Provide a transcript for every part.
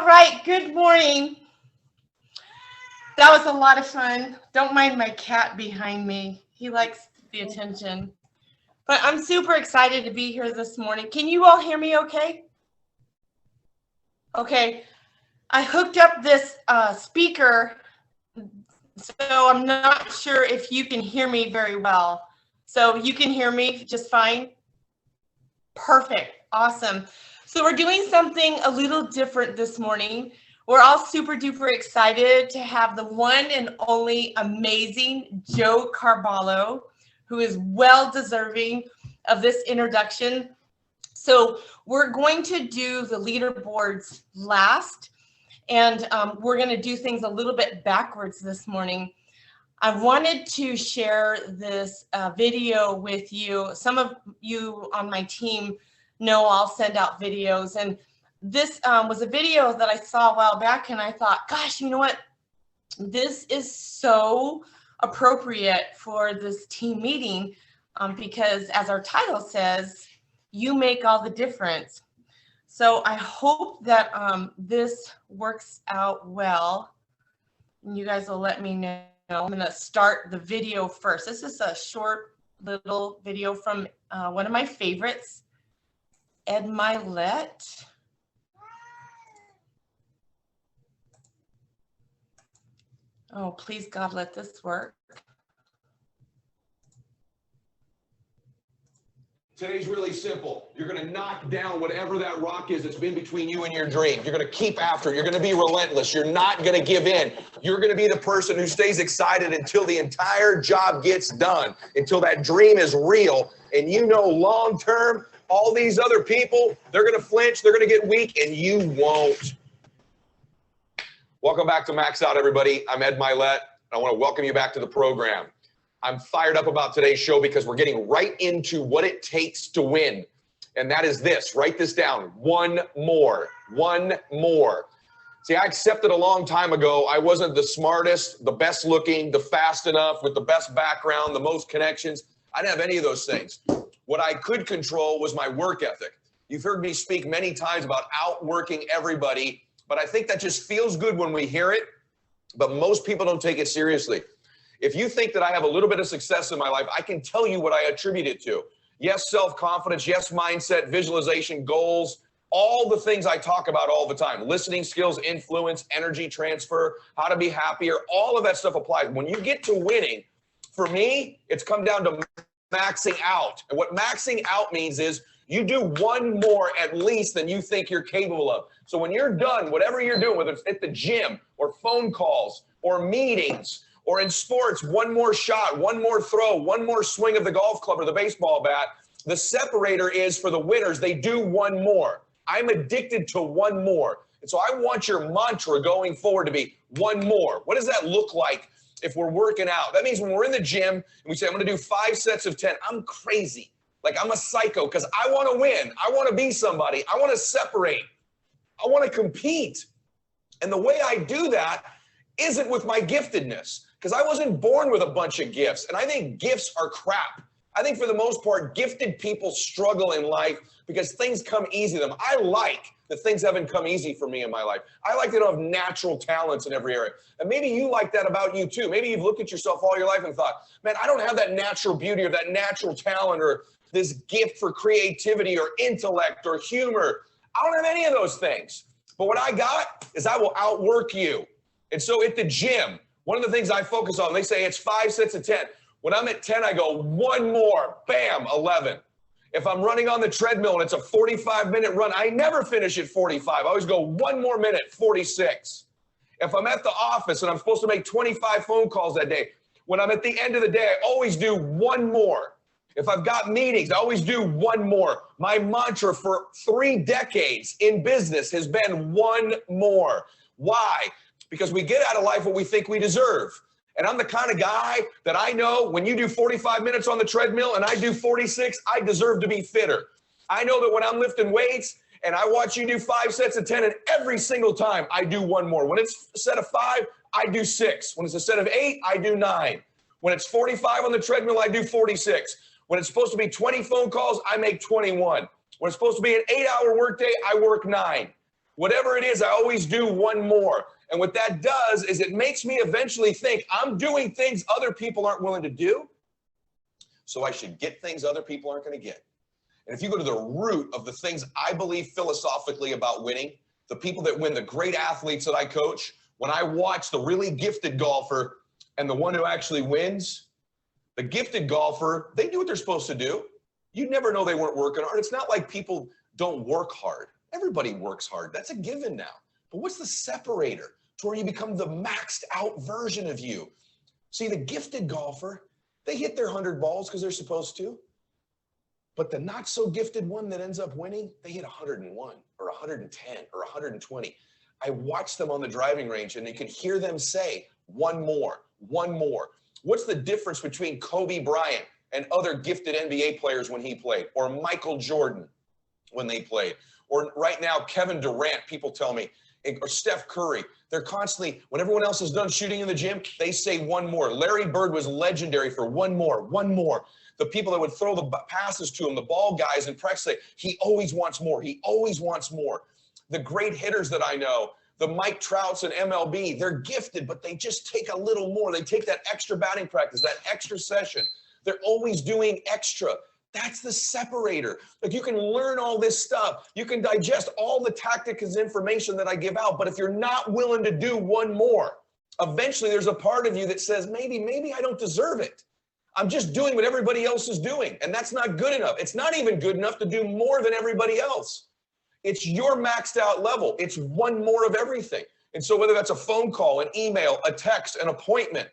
right, good morning. That was a lot of fun. Don't mind my cat behind me. He likes the attention. But I'm super excited to be here this morning. Can you all hear me okay? Okay. I hooked up this speaker, so I'm not sure if you can hear me very well. So you can hear me just fine? Perfect. Awesome. So we're doing something a little different this morning. We're all super duper excited to have the one and only amazing Joe Carballo, who is well deserving of this introduction. So we're going to do the leaderboards last, and we're going to do things a little bit backwards this morning. I wanted to share this video with you. Some of you on my team know I'll send out videos, and this was a video that I saw a while back, and I thought, gosh, you know what? This is so appropriate for this team meeting because, as our title says, you make all the difference. So I hope that this works out well, and you guys will let me know. I'm going to start the video first. This is a short little video from one of my favorites, Ed Milet. Oh, please, God, let this work. Today's really simple. You're going to knock down whatever that rock is that's been between you and your dream. You're going to keep after it. You're going to be relentless. You're not going to give in. You're going to be the person who stays excited until the entire job gets done, until that dream is real. And you know long term, all these other people, they're going to flinch, they're going to get weak, and you won't. Welcome back to Max Out, everybody. I'm Ed Milet. I want to welcome you back to the program. I'm fired up about today's show because we're getting right into what it takes to win. And that is this. Write this down. One more. One more. See, I accepted a long time ago I wasn't the smartest, the best looking, the fast enough, with the best background, the most connections. I didn't have any of those things. What I could control was my work ethic. You've heard me speak many times about outworking everybody, but I think that just feels good when we hear it, but most people don't take it seriously. If you think that I have a little bit of success in my life, I can tell you what I attribute it to. Yes, self-confidence, yes, mindset, visualization, goals, all the things I talk about all the time. Listening skills, influence, energy transfer, how to be happier, all of that stuff applies. When you get to winning, for me, it's come down to maxing out. And what maxing out means is you do one more at least than you think you're capable of. So when you're done, whatever you're doing, whether it's at the gym or phone calls or meetings, or in sports, one more shot, one more throw, one more swing of the golf club or the baseball bat. The separator is for the winners. They do one more. I'm addicted to one more. And so I want your mantra going forward to be one more. What does that look like if we're working out? That means when we're in the gym and we say, I'm going to do 5 sets of 10. I'm crazy. Like I'm a psycho because I want to win. I want to be somebody. I want to separate. I want to compete. And the way I do that isn't with my giftedness. Because I wasn't born with a bunch of gifts. And I think gifts are crap. I think for the most part, gifted people struggle in life because things come easy to them. I like that things haven't come easy for me in my life. I like that I have natural talents in every area. And maybe you like that about you too. Maybe you've looked at yourself all your life and thought, man, I don't have that natural beauty or that natural talent or this gift for creativity or intellect or humor. I don't have any of those things. But what I got is I will outwork you. And so at the gym, one of the things I focus on, they say it's 5 sets of 10. When I'm at 10, I go one more, bam, 11. If I'm running on the treadmill and it's a 45-minute run, I never finish at 45. I always go one more minute, 46. If I'm at the office and I'm supposed to make 25 phone calls that day, when I'm at the end of the day, I always do one more. If I've got meetings, I always do one more. My mantra for 3 decades in business has been one more. Why? Because we get out of life what we think we deserve. And I'm the kind of guy that I know when you do 45 minutes on the treadmill and I do 46, I deserve to be fitter. I know that when I'm lifting weights and I watch you do 5 sets of 10, and every single time I do one more. When it's a set of 5, I do 6. When it's a set of 8, I do 9. When it's 45 on the treadmill, I do 46. When it's supposed to be 20 phone calls, I make 21. When it's supposed to be an 8-hour workday, I work 9. Whatever it is, I always do one more. And what that does is it makes me eventually think I'm doing things other people aren't willing to do. So I should get things other people aren't going to get. And if you go to the root of the things I believe philosophically about winning, the people that win, the great athletes that I coach, when I watch the really gifted golfer and the one who actually wins, the gifted golfer, they do what they're supposed to do. You never know they weren't working hard. It's not like people don't work hard. Everybody works hard. That's a given now. But what's the separator to where you become the maxed out version of you? See, the gifted golfer, they hit their 100 balls because they're supposed to. But the not so gifted one that ends up winning, they hit 101 or 110 or 120. I watched them on the driving range and you could hear them say, one more, one more. What's the difference between Kobe Bryant and other gifted NBA players when he played, or Michael Jordan when they played, or right now Kevin Durant, people tell me, or Steph Curry? They're constantly, when everyone else is done shooting in the gym, they say one more. Larry Bird was legendary for one more, one more. The people that would throw the passes to him, the ball guys in practice, say, he always wants more. He always wants more. The great hitters that I know, the Mike Trouts in MLB, they're gifted, but they just take a little more. They take that extra batting practice, that extra session. They're always doing extra. That's the separator. Like, you can learn all this stuff. You can digest all the tactics and information that I give out. But if you're not willing to do one more, eventually there's a part of you that says, maybe I don't deserve it. I'm just doing what everybody else is doing. And that's not good enough. It's not even good enough to do more than everybody else. It's your maxed out level. It's one more of everything. And so whether that's a phone call, an email, a text, an appointment,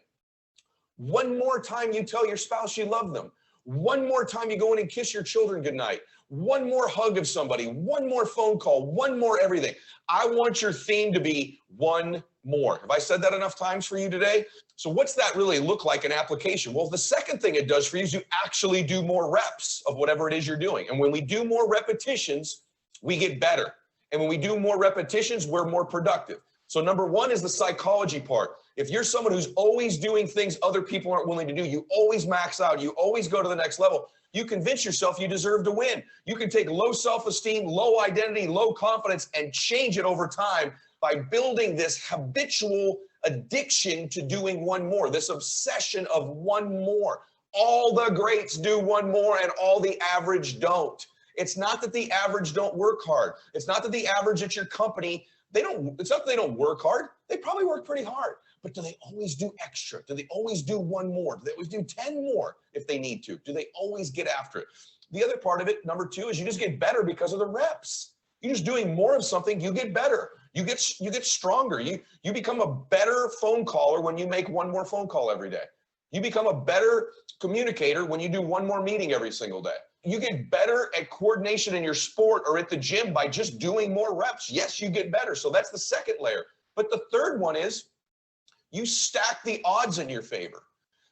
one more time you tell your spouse you love them. One more time you go in and kiss your children goodnight. One more hug of somebody. One more phone call. One more everything. I want your theme to be one more. Have I said that enough times for you today? So what's that really look like in application? Well, the second thing it does for you is you actually do more reps of whatever it is you're doing. And when we do more repetitions, we get better. And when we do more repetitions, we're more productive. So number one is the psychology part. If you're someone who's always doing things other people aren't willing to do, you always max out, you always go to the next level, you convince yourself you deserve to win. You can take low self-esteem, low identity, low confidence, and change it over time by building this habitual addiction to doing one more, this obsession of one more. All the greats do one more and all the average don't. It's not that the average don't work hard. It's not that the average at your company, it's not that they don't work hard. They probably work pretty hard. But do they always do extra? Do they always do one more? Do they always do 10 more if they need to? Do they always get after it? The other part of it, number two, is you just get better because of the reps. You're just doing more of something, you get better. You get stronger. You become a better phone caller when you make one more phone call every day. You become a better communicator when you do one more meeting every single day. You get better at coordination in your sport or at the gym by just doing more reps. Yes, you get better. So that's the second layer. But the third one is you stack the odds in your favor.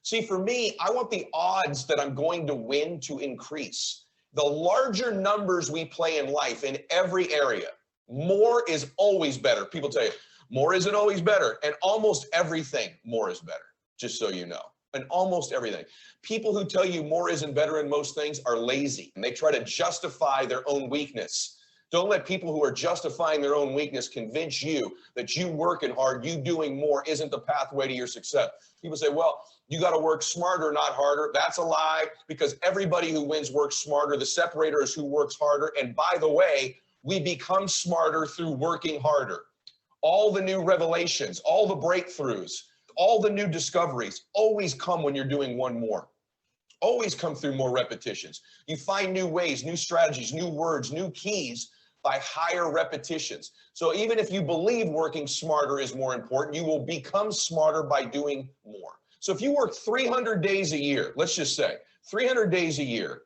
See, for me, I want the odds that I'm going to win to increase. The larger numbers we play in life in every area, more is always better. People tell you, more isn't always better. And almost everything, more is better, just so you know. And almost everything. People who tell you more isn't better in most things are lazy. And they try to justify their own weakness. Don't let people who are justifying their own weakness convince you that you working hard, you doing more isn't the pathway to your success. People say, well, you got to work smarter, not harder. That's a lie, because everybody who wins works smarter. The separator is who works harder. And by the way, we become smarter through working harder. All the new revelations, all the breakthroughs, all the new discoveries always come when you're doing one more. Always come through more repetitions. You find new ways, new strategies, new words, new keys by higher repetitions. So even if you believe working smarter is more important, you will become smarter by doing more. So if you work 300 days a year, let's just say 300 days a year.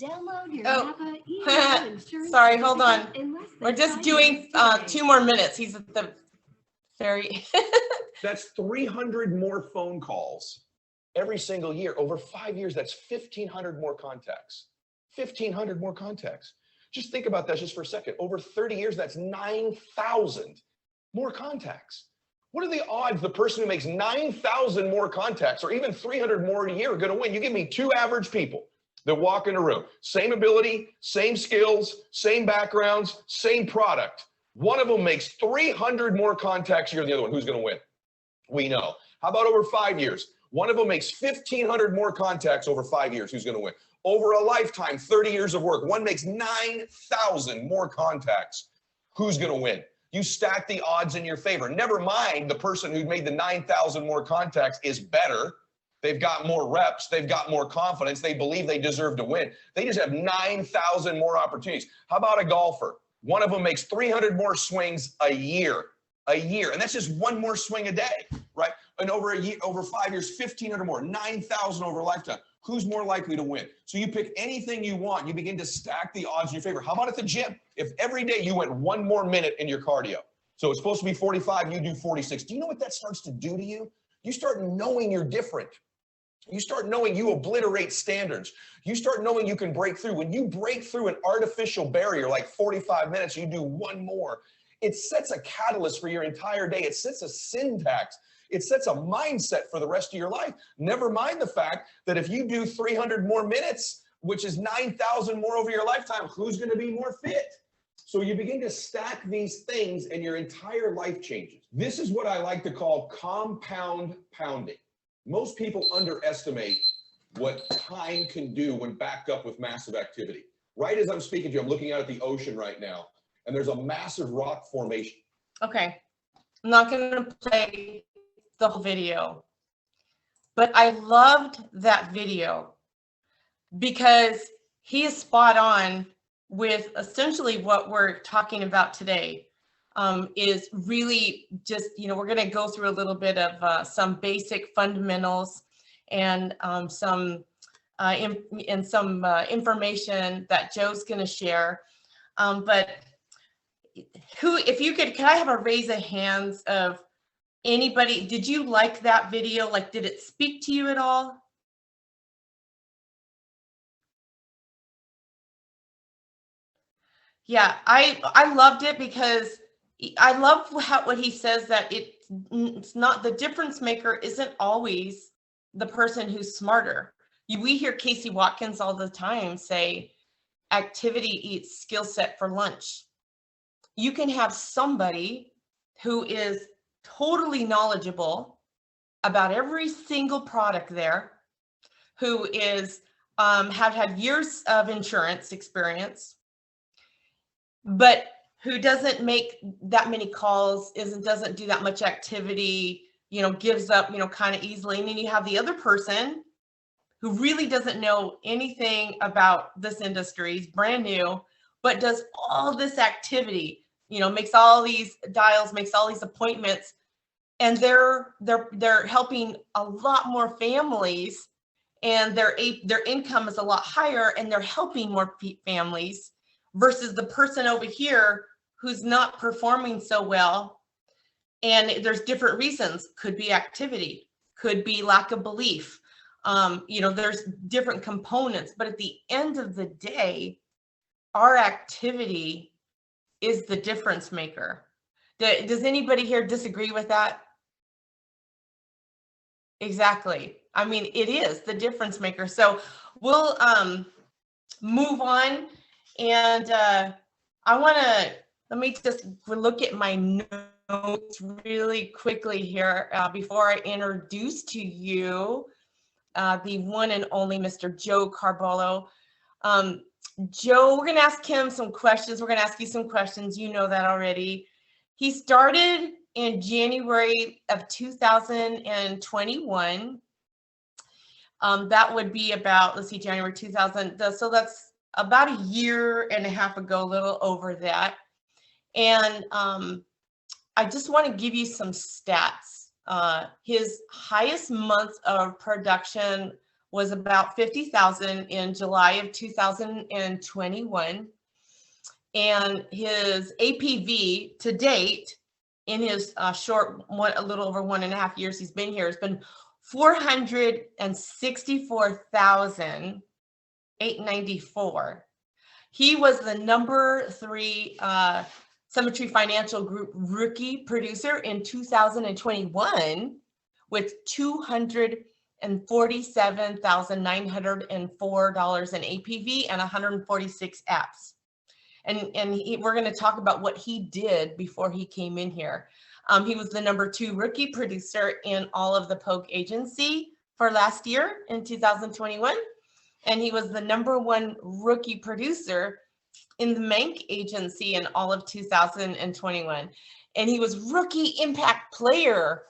Download your Sorry, hold on. We're just doing 2 more minutes. He's at the very. That's 300 more phone calls every single year. Over 5 years, that's 1,500 more contacts. 1,500 more contacts. Just think about that just for a second. Over 30 years, that's 9,000 more contacts. What are the odds the person who makes 9,000 more contacts or even 300 more a year are going to win? You give me 2 average people. that walk in a room. Same ability, same skills, same backgrounds, same product. One of them makes 300 more contacts a year than the other one. Who's going to win? We know. How about over 5 years? One of them makes 1,500 more contacts over 5 years. Who's going to win? Over a lifetime, 30 years of work, one makes 9,000 more contacts. Who's going to win? You stack the odds in your favor. Never mind the person who made the 9,000 more contacts is better. They've got more reps. They've got more confidence. They believe they deserve to win. They just have 9,000 more opportunities. How about a golfer? One of them makes 300 more swings a year. And that's just one more swing a day, right? And over 5 years, 1,500 more, 9,000 over a lifetime. Who's more likely to win? So you pick anything you want. You begin to stack the odds in your favor. How about at the gym? If every day you went 1 more minute in your cardio, so it's supposed to be 45, you do 46. Do you know what that starts to do to you? You start knowing you're different. You start knowing you obliterate standards. You start knowing you can break through. When you break through an artificial barrier like 45 minutes, you do 1 more. It sets a catalyst for your entire day. It sets a syntax. It sets a mindset for the rest of your life. Never mind the fact that if you do 300 more minutes, which is 9,000 more over your lifetime, who's going to be more fit? So you begin to stack these things and your entire life changes. This is what I like to call compound pounding. Most people underestimate what time can do when backed up with massive activity. Right as I'm speaking to you, I'm looking out at the ocean right now, and there's a massive rock formation. Okay, I'm not going to play the whole video, but I loved that video because he is spot on with essentially what we're talking about today. Is really just, we're going to go through a little bit of some basic fundamentals and some information that Joe's going to share. But if you could I have a raise of hands of anybody? Did you like that video? Like, did it speak to you at all? Yeah, I loved it because I love what he says, that it's not, the difference maker isn't always the person who's smarter. We hear Casey Watkins all the time say, activity eats skill set for lunch. You can have somebody who is totally knowledgeable about every single product there, who is have had years of insurance experience, but who doesn't make that many calls, doesn't do that much activity, gives up, kind of easily. And then you have the other person who really doesn't know anything about this industry, is brand new, but does all this activity, makes all these dials, makes all these appointments, and they're helping a lot more families, and their income is a lot higher, and they're helping more families versus the person over here who's not performing so well. And there's different reasons. Could be activity, could be lack of belief. There's different components, but at the end of the day, our activity is the difference maker. Does anybody here disagree with that? Exactly. I mean, it is the difference maker. So we'll move on, and let me just look at my notes really quickly here before I introduce to you the one and only Mr. Joe Carballo. Joe, we're going to ask him some questions. We're going to ask you some questions. You know that already. He started in January of 2021. That would be about, let's see, January 2000. So that's about a year and a half ago, a little over that. And I just want to give you some stats. His highest month of production was about 50,000 in July of 2021. And his APV to date in his a little over 1.5 years he's been here, has been 464,894. He was the number 3 Symmetry Financial Group rookie producer in 2021 with 200 and $47,904 in APV and 146 apps. And we're going to talk about what he did before he came in here. He was the #2 rookie producer in all of the Pogue agency for last year in 2021. And he was the #1 rookie producer in the Mank agency in all of 2021. And he was rookie impact player.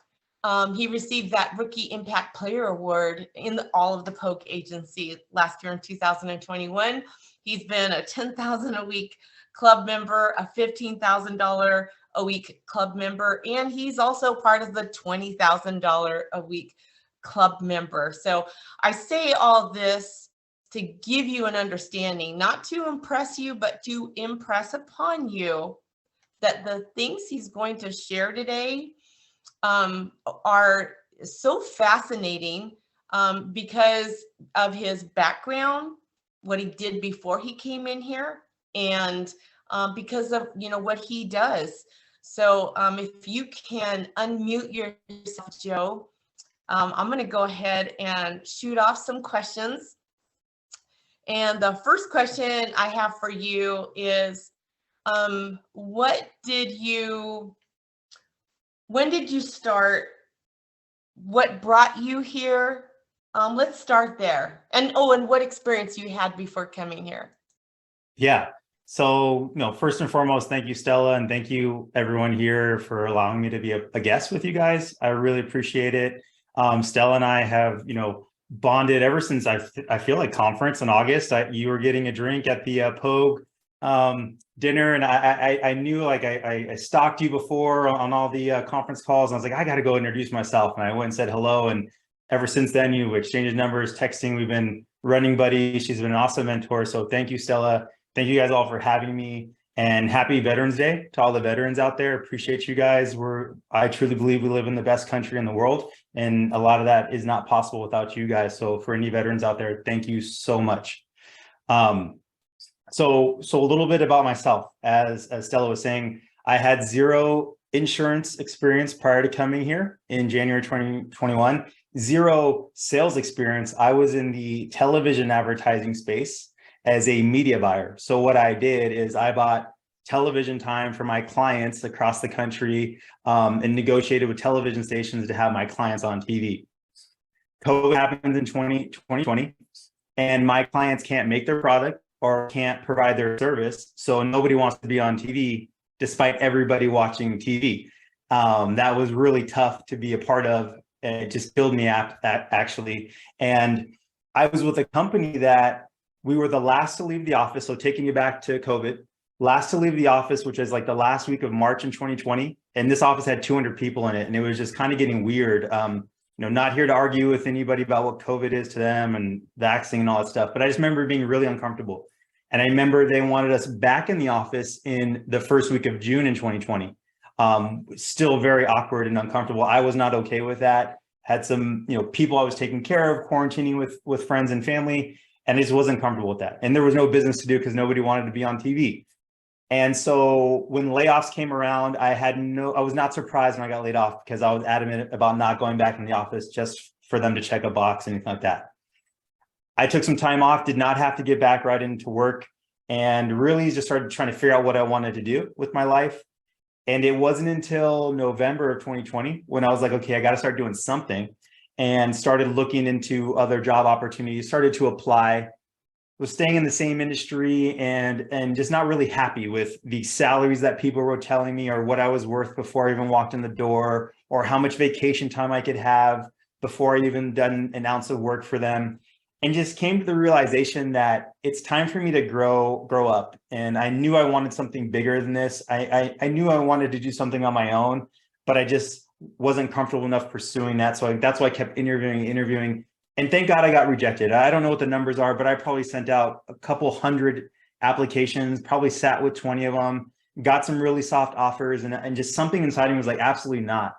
He received that rookie impact player award in all of the Pogue agency last year in 2021. He's been a $10,000 a week club member, a $15,000 a week club member, and he's also part of the $20,000 a week club member. So I say all this to give you an understanding, not to impress you, but to impress upon you that the things he's going to share today are so fascinating because of his background, what he did before he came in here, and because of what he does. So if you can unmute yourself, Joe, I'm going to go ahead and shoot off some questions. And the first question I have for you is, when did you start? What brought you here? Let's start there. And what experience you had before coming here? Yeah. So, first and foremost, thank you, Stella, and thank you everyone here for allowing me to be a guest with you guys. I really appreciate it. Stella and I have, bonded ever since I feel like conference in August. You were getting a drink at the Pogue dinner, and I knew, like, I stalked you before on all the conference calls, and I was like, I got to go introduce myself, and I went and said hello, and ever since then you exchanged numbers, texting. We've been running buddies. She's been an awesome mentor. So thank you, Stella. Thank you guys all for having me, and happy Veterans Day to all the veterans out there. Appreciate you guys. I truly believe we live in the best country in the world, and a lot of that is not possible without you guys. So for any veterans out there, thank you so much. So a little bit about myself. As Stella was saying, I had zero insurance experience prior to coming here in January 2021, zero sales experience. I was in the television advertising space as a media buyer. So what I did is I bought television time for my clients across the country and negotiated with television stations to have my clients on TV. COVID happened in 2020, and my clients can't make their product or can't provide their service. So nobody wants to be on TV despite everybody watching TV. That was really tough to be a part of. It just killed me actually. And I was with a company that we were the last to leave the office. So taking you back to COVID, last to leave the office, which was like the last week of March in 2020. And this office had 200 people in it. And it was just kind of getting weird. Not here to argue with anybody about what COVID is to them and vaccine and all that stuff. But I just remember being really uncomfortable. And I remember they wanted us back in the office in the first week of June in 2020. Still very awkward and uncomfortable. I was not okay with that. Had some, people I was taking care of, quarantining with friends and family, and I just wasn't comfortable with that. And there was no business to do because nobody wanted to be on TV. And so when layoffs came around, I was not surprised when I got laid off because I was adamant about not going back in the office just for them to check a box and anything like that. I took some time off, did not have to get back right into work, and really just started trying to figure out what I wanted to do with my life. And it wasn't until November of 2020 when I was like, okay, I got to start doing something, and started looking into other job opportunities, started to apply, was staying in the same industry and just not really happy with the salaries that people were telling me or what I was worth before I even walked in the door, or how much vacation time I could have before I even done an ounce of work for them. And just came to the realization that it's time for me to grow up. And I knew I wanted something bigger than this. I knew I wanted to do something on my own, but I just wasn't comfortable enough pursuing that. So that's why I kept interviewing. And thank God I got rejected. I don't know what the numbers are, but I probably sent out a couple hundred applications, probably sat with 20 of them, got some really soft offers, and just something inside me was like, absolutely not.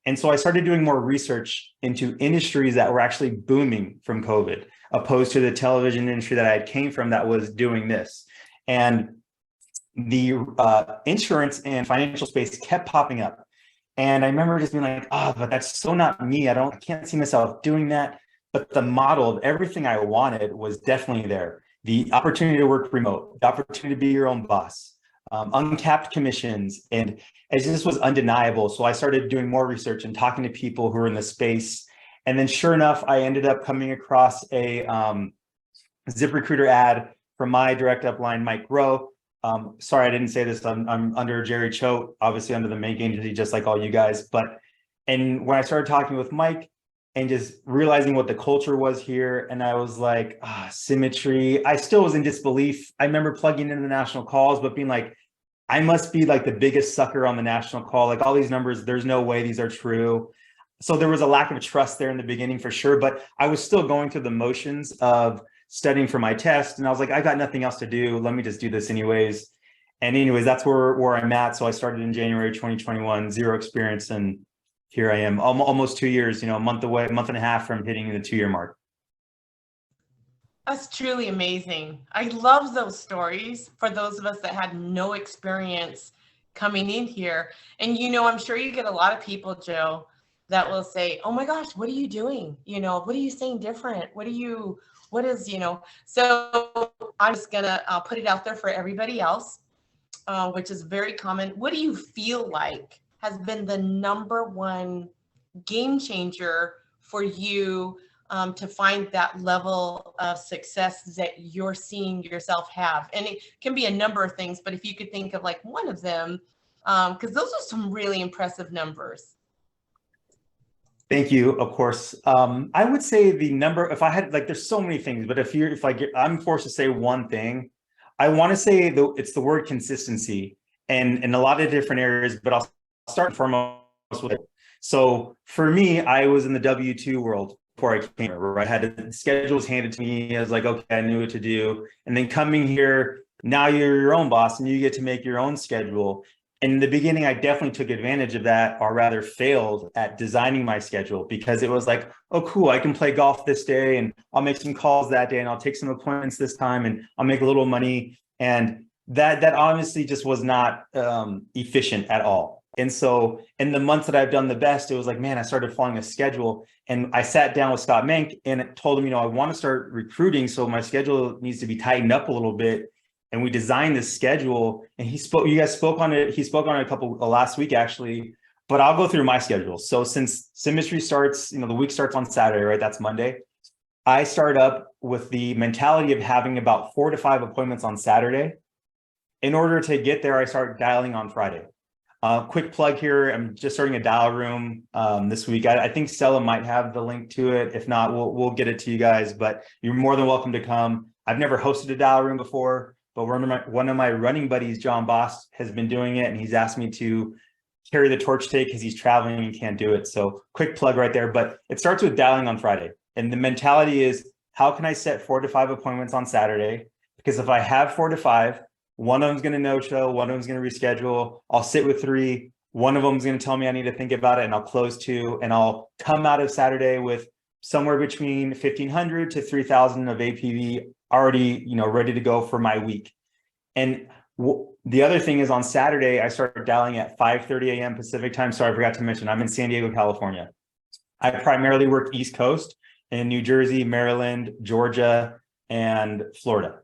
And so I started doing more research into industries that were actually booming from COVID, opposed to the television industry that I came from that was doing this. And the insurance and financial space kept popping up. And I remember just being like, but that's so not me. I can't see myself doing that. but the model of everything I wanted was definitely there. The opportunity to work remote, the opportunity to be your own boss, uncapped commissions, and it just was undeniable. So I started doing more research and talking to people who were in the space. And then sure enough, I ended up coming across a ZipRecruiter ad from my direct upline, Mike Rowe. Sorry, I didn't say this. I'm under Jerry Choate, obviously under the main agency, just like all you guys. And when I started talking with Mike and just realizing what the culture was here, and I was like, symmetry. I still was in disbelief. I remember plugging into the national calls, but being like, I must be like the biggest sucker on the national call. Like all these numbers, there's no way these are true. So there was a lack of trust there in the beginning for sure, but I was still going through the motions of studying for my test. And I was like, I got nothing else to do. Let me just do this anyways. And anyways, that's where I'm at. So I started in January 2021, zero experience. And here I am almost 2 years, a month away, a month and a half from hitting the 2-year mark. That's truly amazing. I love those stories for those of us that had no experience coming in here. And, I'm sure you get a lot of people, Joe, that will say, oh my gosh, what are you doing? What are you saying different? So I'm just gonna put it out there for everybody else, which is very common. What do you feel like has been the number one game changer for you to find that level of success that you're seeing yourself have? And it can be a number of things, but if you could think of like one of them, because those are some really impressive numbers. Thank you. Of course. I would say the number, if I had there's so many things, but I'm forced to say one thing, I want to say it's the word consistency and in a lot of different areas, but I'll start foremost with it. So for me, I was in the W-2 world before I came here, where I had the schedules handed to me. I was like, okay, I knew what to do. And then coming here, now you're your own boss and you get to make your own schedule. And in the beginning, I definitely took advantage of that, or rather failed at designing my schedule, because it was like, oh, cool, I can play golf this day and I'll make some calls that day and I'll take some appointments this time and I'll make a little money. And that honestly just was not efficient at all. And so in the months that I've done the best, it was like, man, I started following a schedule. And I sat down with Scott Menk and told him, I want to start recruiting. So my schedule needs to be tightened up a little bit. And we designed this schedule, and you guys spoke on it. He spoke on it a couple last week, actually, but I'll go through my schedule. So since Symmetry starts, the week starts on Saturday, right? That's Monday. I start up with the mentality of having about 4 to 5 appointments on Saturday. In order to get there, I start dialing on Friday. Quick plug here. I'm just starting a dial room this week. I think Stella might have the link to it. If not, we'll get it to you guys, but you're more than welcome to come. I've never hosted a dial room before, but one of my running buddies, John Boss, has been doing it, and he's asked me to carry the torch today because he's traveling and can't do it. So quick plug right there, but it starts with dialing on Friday. And the mentality is, how can I set 4 to 5 appointments on Saturday? Because if I have 4 to 5, one of them's going to no-show, one of them's going to reschedule. I'll sit with 3. One of them's going to tell me I need to think about it, and I'll close 2. And I'll come out of Saturday with somewhere between 1,500 to 3,000 of APV already, ready to go for my week. And the other thing is, on Saturday, I started dialing at 5:30 a.m. Pacific time. Sorry, I forgot to mention, I'm in San Diego, California. I primarily work East Coast in New Jersey, Maryland, Georgia, and Florida.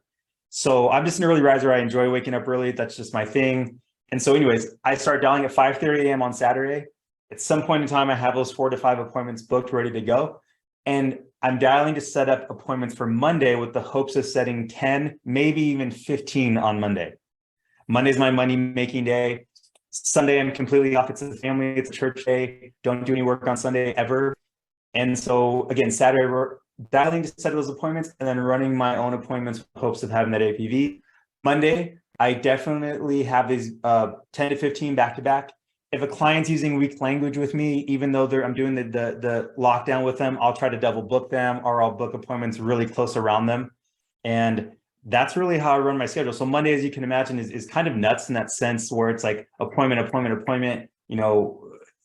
So I'm just an early riser. I enjoy waking up early. That's just my thing. And so anyways, I start dialing at 5:30 a.m. on Saturday. At some point in time, I have those 4 to 5 appointments booked, ready to go. And I'm dialing to set up appointments for Monday with the hopes of setting 10, maybe even 15 on Monday. Monday's my money making day. Sunday, I'm completely off. It's a family, it's a church day. Don't do any work on Sunday ever. And so again, Saturday, we're dialing to set those appointments and then running my own appointments with hopes of having that APV. Monday, I definitely have these 10 to 15 back-to-back. If a client's using weak language with me, even though I'm doing the lockdown with them, I'll try to double book them, or I'll book appointments really close around them. And that's really how I run my schedule. So Monday, as you can imagine, is kind of nuts in that sense, where it's like appointment,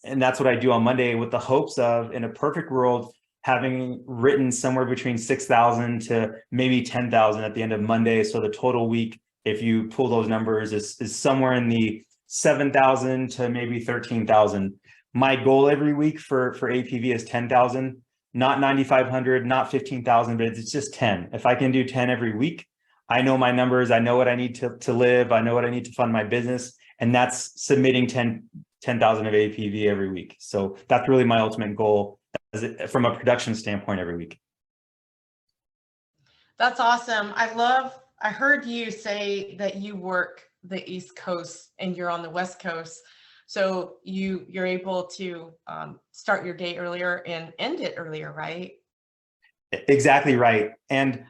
and that's what I do on Monday, with the hopes of, in a perfect world, having written somewhere between 6,000 to maybe 10,000 at the end of Monday. So the total week, if you pull those numbers, is somewhere in the 7,000 to maybe 13,000. My goal every week for APV is 10,000. not 9,500, not 15,000, but it's just 10. If I can do 10 every week, I know my numbers. I know what I need to live. I know what I need to fund my business. And that's submitting 10,000 of APV every week. So that's really my ultimate goal from a production standpoint every week. That's awesome. I heard you say that you work the East Coast and you're on the West Coast. So you're able to start your day earlier and end it earlier, right? Exactly right. And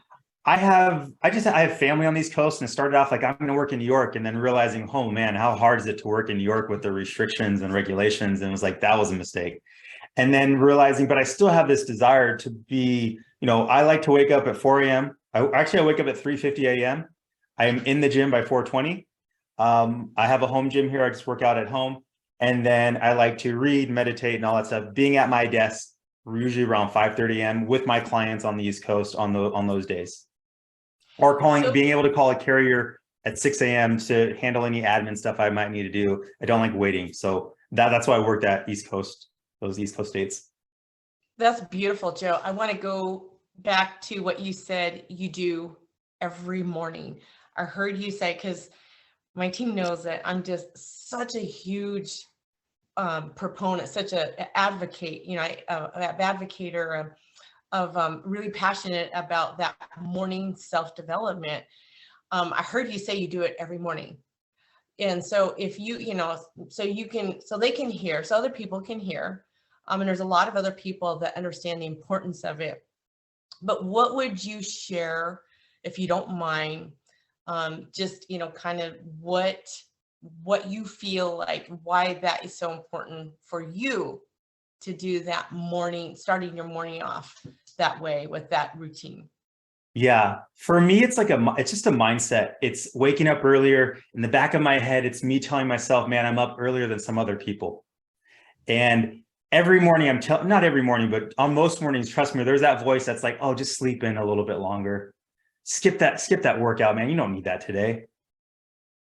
I have family on the East Coast, and it started off like I'm going to work in New York, and then realizing, oh man, how hard is it to work in New York with the restrictions and regulations? And it was like, that was a mistake. And then realizing, but I still have this desire to be, I like to wake up at 4 a.m. I wake up at 3:50 a.m. I'm in the gym by 4:20. I have a home gym here. I just work out at home. And then I like to read, meditate, and all that stuff. Being at my desk, usually around 5:30 a.m. with my clients on the East Coast on those days. Or being able to call a carrier at 6 a.m. to handle any admin stuff I might need to do. I don't like waiting. So that's why I worked at those East Coast states. That's beautiful, Joe. I want to go back to what you said you do every morning. I heard you say, because my team knows that I'm just such a huge proponent, such an advocate, advocator of really passionate about that morning self-development. I heard you say you do it every morning. And so if so they can hear, so other people can hear. And there's a lot of other people that understand the importance of it. But what would you share, if you don't mind, just, kind of what you feel like, why that is so important for you to do that morning, starting your morning off that way with that routine? Yeah, for me, it's just a mindset. It's waking up earlier. In the back of my head, it's me telling myself, man, I'm up earlier than some other people. And every morning, not every morning, but on most mornings, trust me, there's that voice that's like, oh, just sleep in a little bit longer. Skip that workout, man. You don't need that today.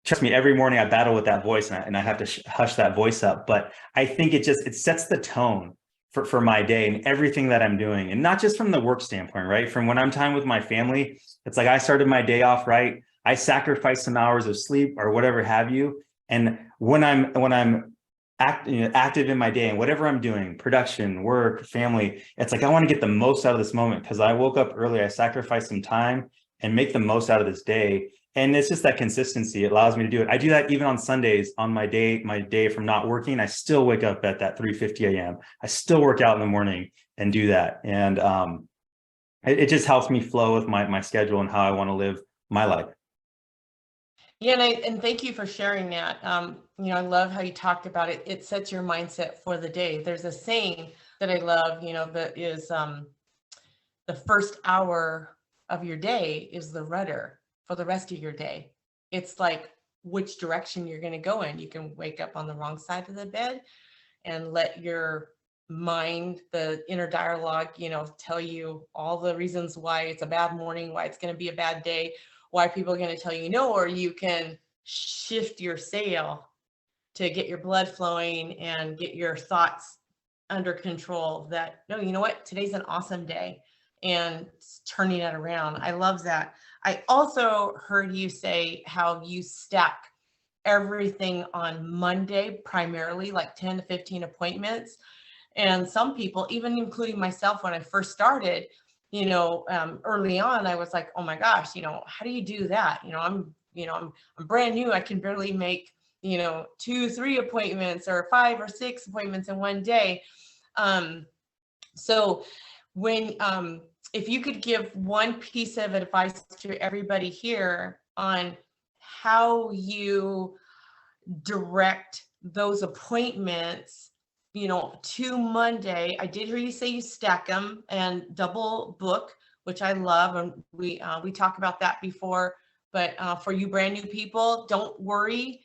Trust me, every morning I battle with that voice, and I have to hush that voice up. But I think it sets the tone for my day and everything that I'm doing. And not just from the work standpoint, right? From when I'm time with my family, it's like I started my day off right. I sacrifice some hours of sleep or whatever have you. And when I'm active in my day and whatever I'm doing, production, work, family, it's like I want to get the most out of this moment because I woke up early, I sacrificed some time and make the most out of this day. And it's just that consistency. It allows me to do it. I do that even on Sundays on my day from not working. I still wake up at that 3:50 a.m. I still work out in the morning and do that. And it just helps me flow with my schedule and how I want to live my life. Yeah, and thank you for sharing that. I love how you talked about it. It sets your mindset for the day. There's a saying that I love, that is the first hour of your day is the rudder for the rest of your day. It's like which direction you're going to go in. You can wake up on the wrong side of the bed and let your mind, the inner dialogue, tell you all the reasons why it's a bad morning, why it's going to be a bad day, why people are going to tell you no, or you can shift your sail to get your blood flowing and get your thoughts under control that, no, you know what, today's an awesome day, and turning it around. I love that. I also heard you say how you stack everything on Monday, primarily like 10 to 15 appointments. And some people, even including myself, when I first started, early on, I was like, oh my gosh, how do you do that? I'm brand new. I can barely make, 2-3 appointments or 5 or 6 appointments in one day. So when, if you could give one piece of advice to everybody here on how you direct those appointments, to Monday. I did hear you say you stack them and double book, which I love. And we talked about that before, but for you brand new people, don't worry.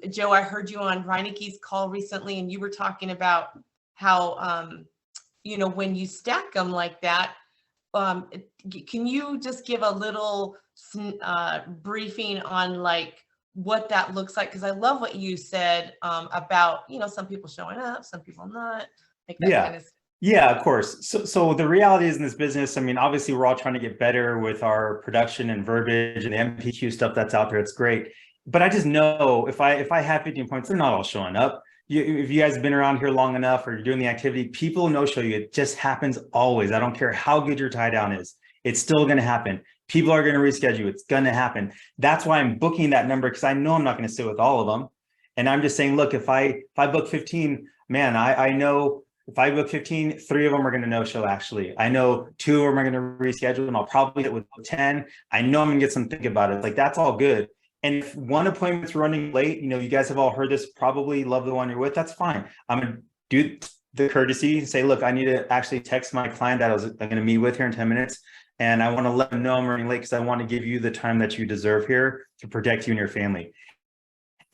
Joe, I heard you on Reineke's call recently, and you were talking about how, when you stack them like that, can you just give a little briefing on like what that looks like? Because I love what you said about, some people showing up, some people not. Like that Yeah. kind of stuff. Yeah, of course. So the reality is in this business, I mean, obviously we're all trying to get better with our production and verbiage and the MPQ stuff that's out there. It's great. But I just know if I have 15 points, they're not all showing up. If you guys have been around here long enough or you're doing the activity, people no show you. It just happens always. I don't care how good your tie down is. It's still going to happen. People are going to reschedule. It's going to happen. That's why I'm booking that number, because I know I'm not going to sit with all of them. And I'm just saying, look, if I book 15, man, I know if I book 15, 3 of them are going to no-show, actually. I know 2 of them are going to reschedule, and I'll probably hit with 10. I know I'm going to get some think about it. Like, that's all good. And if one appointment's running late, you guys have all heard this, probably love the one you're with, that's fine. I'm going to do the courtesy and say, look, I need to actually text my client that I'm going to meet with here in 10 minutes. And I want to let them know I'm running late because I want to give you the time that you deserve here to protect you and your family.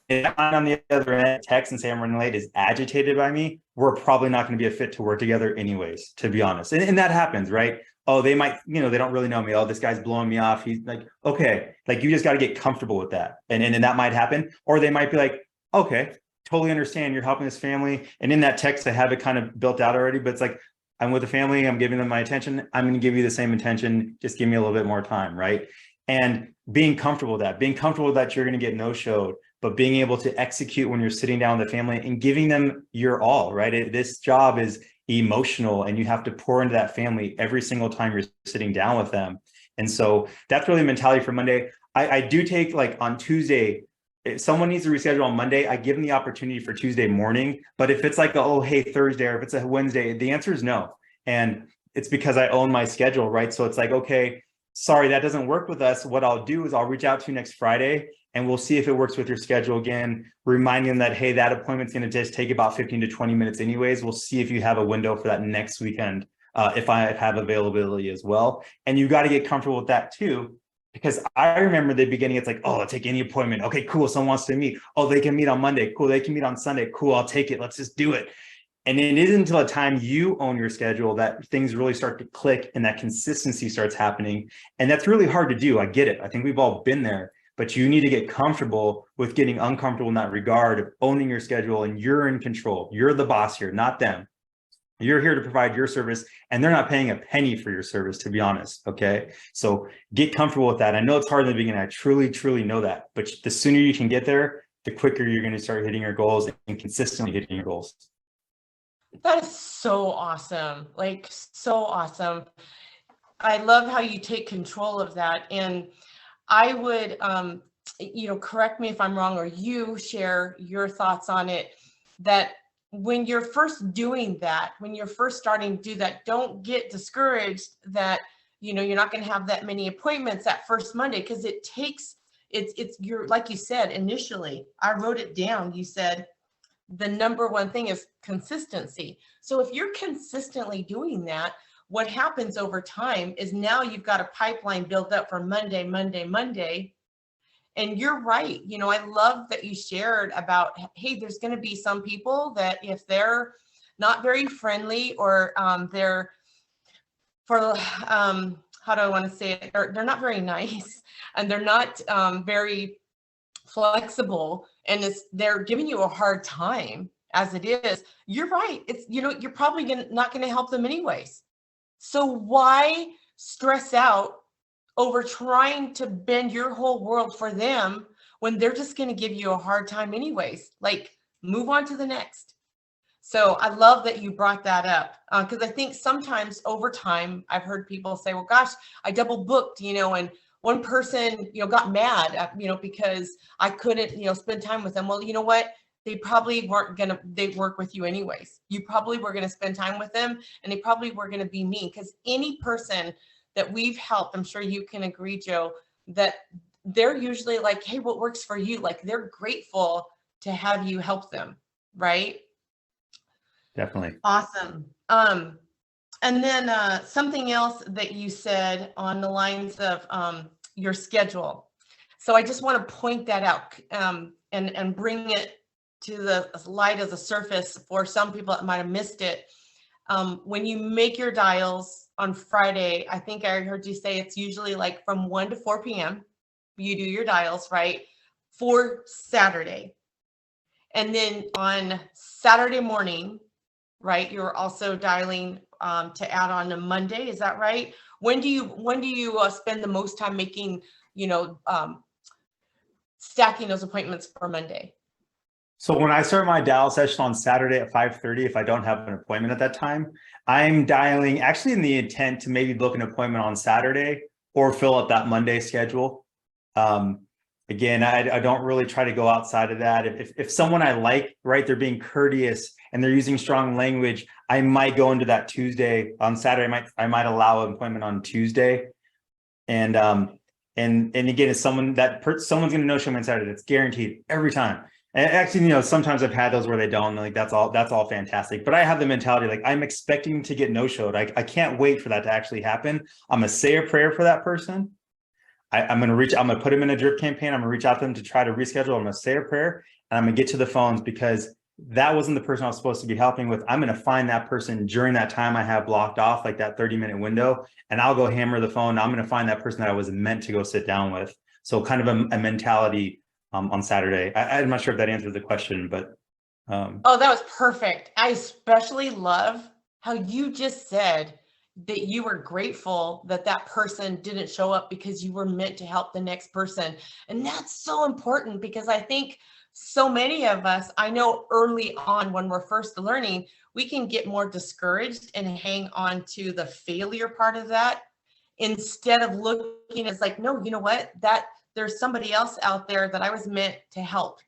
If I'm on the other end, text and say I'm running late is agitated by me, we're probably not going to be a fit to work together anyways, to be honest. And that happens, right? Oh, they might, they don't really know me. Oh, this guy's blowing me off. He's like, okay, like you just got to get comfortable with that. And that might happen. Or they might be like, okay, totally understand you're helping this family. And in that text, I have it kind of built out already, but it's like, I'm with the family, I'm giving them my attention. I'm going to give you the same attention. Just give me a little bit more time, right? And being comfortable with that you're going to get no-showed, but being able to execute when you're sitting down with the family and giving them your all, right? This job is emotional and you have to pour into that family every single time you're sitting down with them. And so that's really the mentality for Monday. I do take, like, on Tuesday, if someone needs to reschedule on Monday, I give them the opportunity for Tuesday morning. But if it's like, oh, hey, Thursday, or if it's a Wednesday, the answer is no. And it's because I own my schedule, right? So it's like, okay, sorry, that doesn't work with us. What I'll do is I'll reach out to you next Friday and we'll see if it works with your schedule again, reminding them that, hey, that appointment's going to just take about 15 to 20 minutes anyways. We'll see if you have a window for that next weekend, if I have availability as well. And you got to get comfortable with that too, because I remember the beginning, it's like, oh, I'll take any appointment. Okay, cool. Someone wants to meet. Oh, they can meet on Monday. Cool. They can meet on Sunday. Cool. I'll take it. Let's just do it. And it isn't until the time you own your schedule that things really start to click and that consistency starts happening. And that's really hard to do. I get it. I think we've all been there, but you need to get comfortable with getting uncomfortable in that regard of owning your schedule, and you're in control. You're the boss here, not them. You're here to provide your service, and they're not paying a penny for your service, to be honest. Okay. So get comfortable with that. I know it's hard in the beginning. I truly, truly know that, but the sooner you can get there, the quicker you're going to start hitting your goals and consistently hitting your goals. That is so awesome. Like, so awesome. I love how you take control of that. And I would, correct me if I'm wrong, or you share your thoughts on it, that when you're first doing that, when you're first starting to do that, don't get discouraged that, you're not going to have that many appointments that first Monday, because it's you're, like you said, initially, I wrote it down. You said, the number one thing is consistency. So if you're consistently doing that, what happens over time is now you've got a pipeline built up for Monday. And you're right. I love that you shared about, hey, there's going to be some people that if they're not very friendly, or they're how do I want to say it? They're not very nice, and they're not very flexible, and they're giving you a hard time as it is. You're right. It's, you're probably not going to help them anyways. So why stress out over trying to bend your whole world for them when they're just going to give you a hard time anyways? Like, move on to the next. So I love that you brought that up, because I think sometimes over time, I've heard people say, well, gosh, I double booked, and one person, got mad at, because I couldn't, spend time with them. Well, you know what? They probably they work with you anyways. You probably were going to spend time with them, and they probably were going to be mean, because any person that we've helped, I'm sure you can agree, Joe, that they're usually like, hey, what works for you? Like, they're grateful to have you help them. Right. Definitely. Awesome. And then something else that you said on the lines of your schedule. So I just want to point that out and bring it to the light of the surface for some people that might have missed it. When you make your dials on Friday, I think I heard you say it's usually like from 1 to 4 p.m. You do your dials, right, for Saturday. And then on Saturday morning, right? You're also dialing to add on a Monday. Is that right? When do you spend the most time making, stacking those appointments for Monday? So when I start my dial session on Saturday at 5:30, if I don't have an appointment at that time, I'm dialing actually in the intent to maybe book an appointment on Saturday or fill up that Monday schedule. Again, I don't really try to go outside of that. If someone I like, right, they're being courteous and they're using strong language, I might go into that Tuesday. On Saturday, I might allow an appointment on Tuesday. And again, it's someone's going to no show me on Saturday. That's guaranteed every time. And actually, sometimes I've had those where they don't. Like that's all fantastic. But I have the mentality like I'm expecting to get no showed. I can't wait for that to actually happen. I'm gonna say a prayer for that person. I'm gonna put them in a drip campaign. I'm gonna reach out to them to try to reschedule. I'm gonna say a prayer and I'm gonna get to the phones because that wasn't the person I was supposed to be helping with. I'm gonna find that person during that time I have blocked off, like that 30-minute window, and I'll go hammer the phone. I'm gonna find that person that I was meant to go sit down with. So kind of a mentality on Saturday. I'm not sure if that answers the question, but. Oh, that was perfect. I especially love how you just said that you were grateful that that person didn't show up because you were meant to help the next person. And that's so important because I think so many of us, I know early on when we're first learning, we can get more discouraged and hang on to the failure part of that instead of looking as like, no, you know what, that there's somebody else out there that I was meant to help.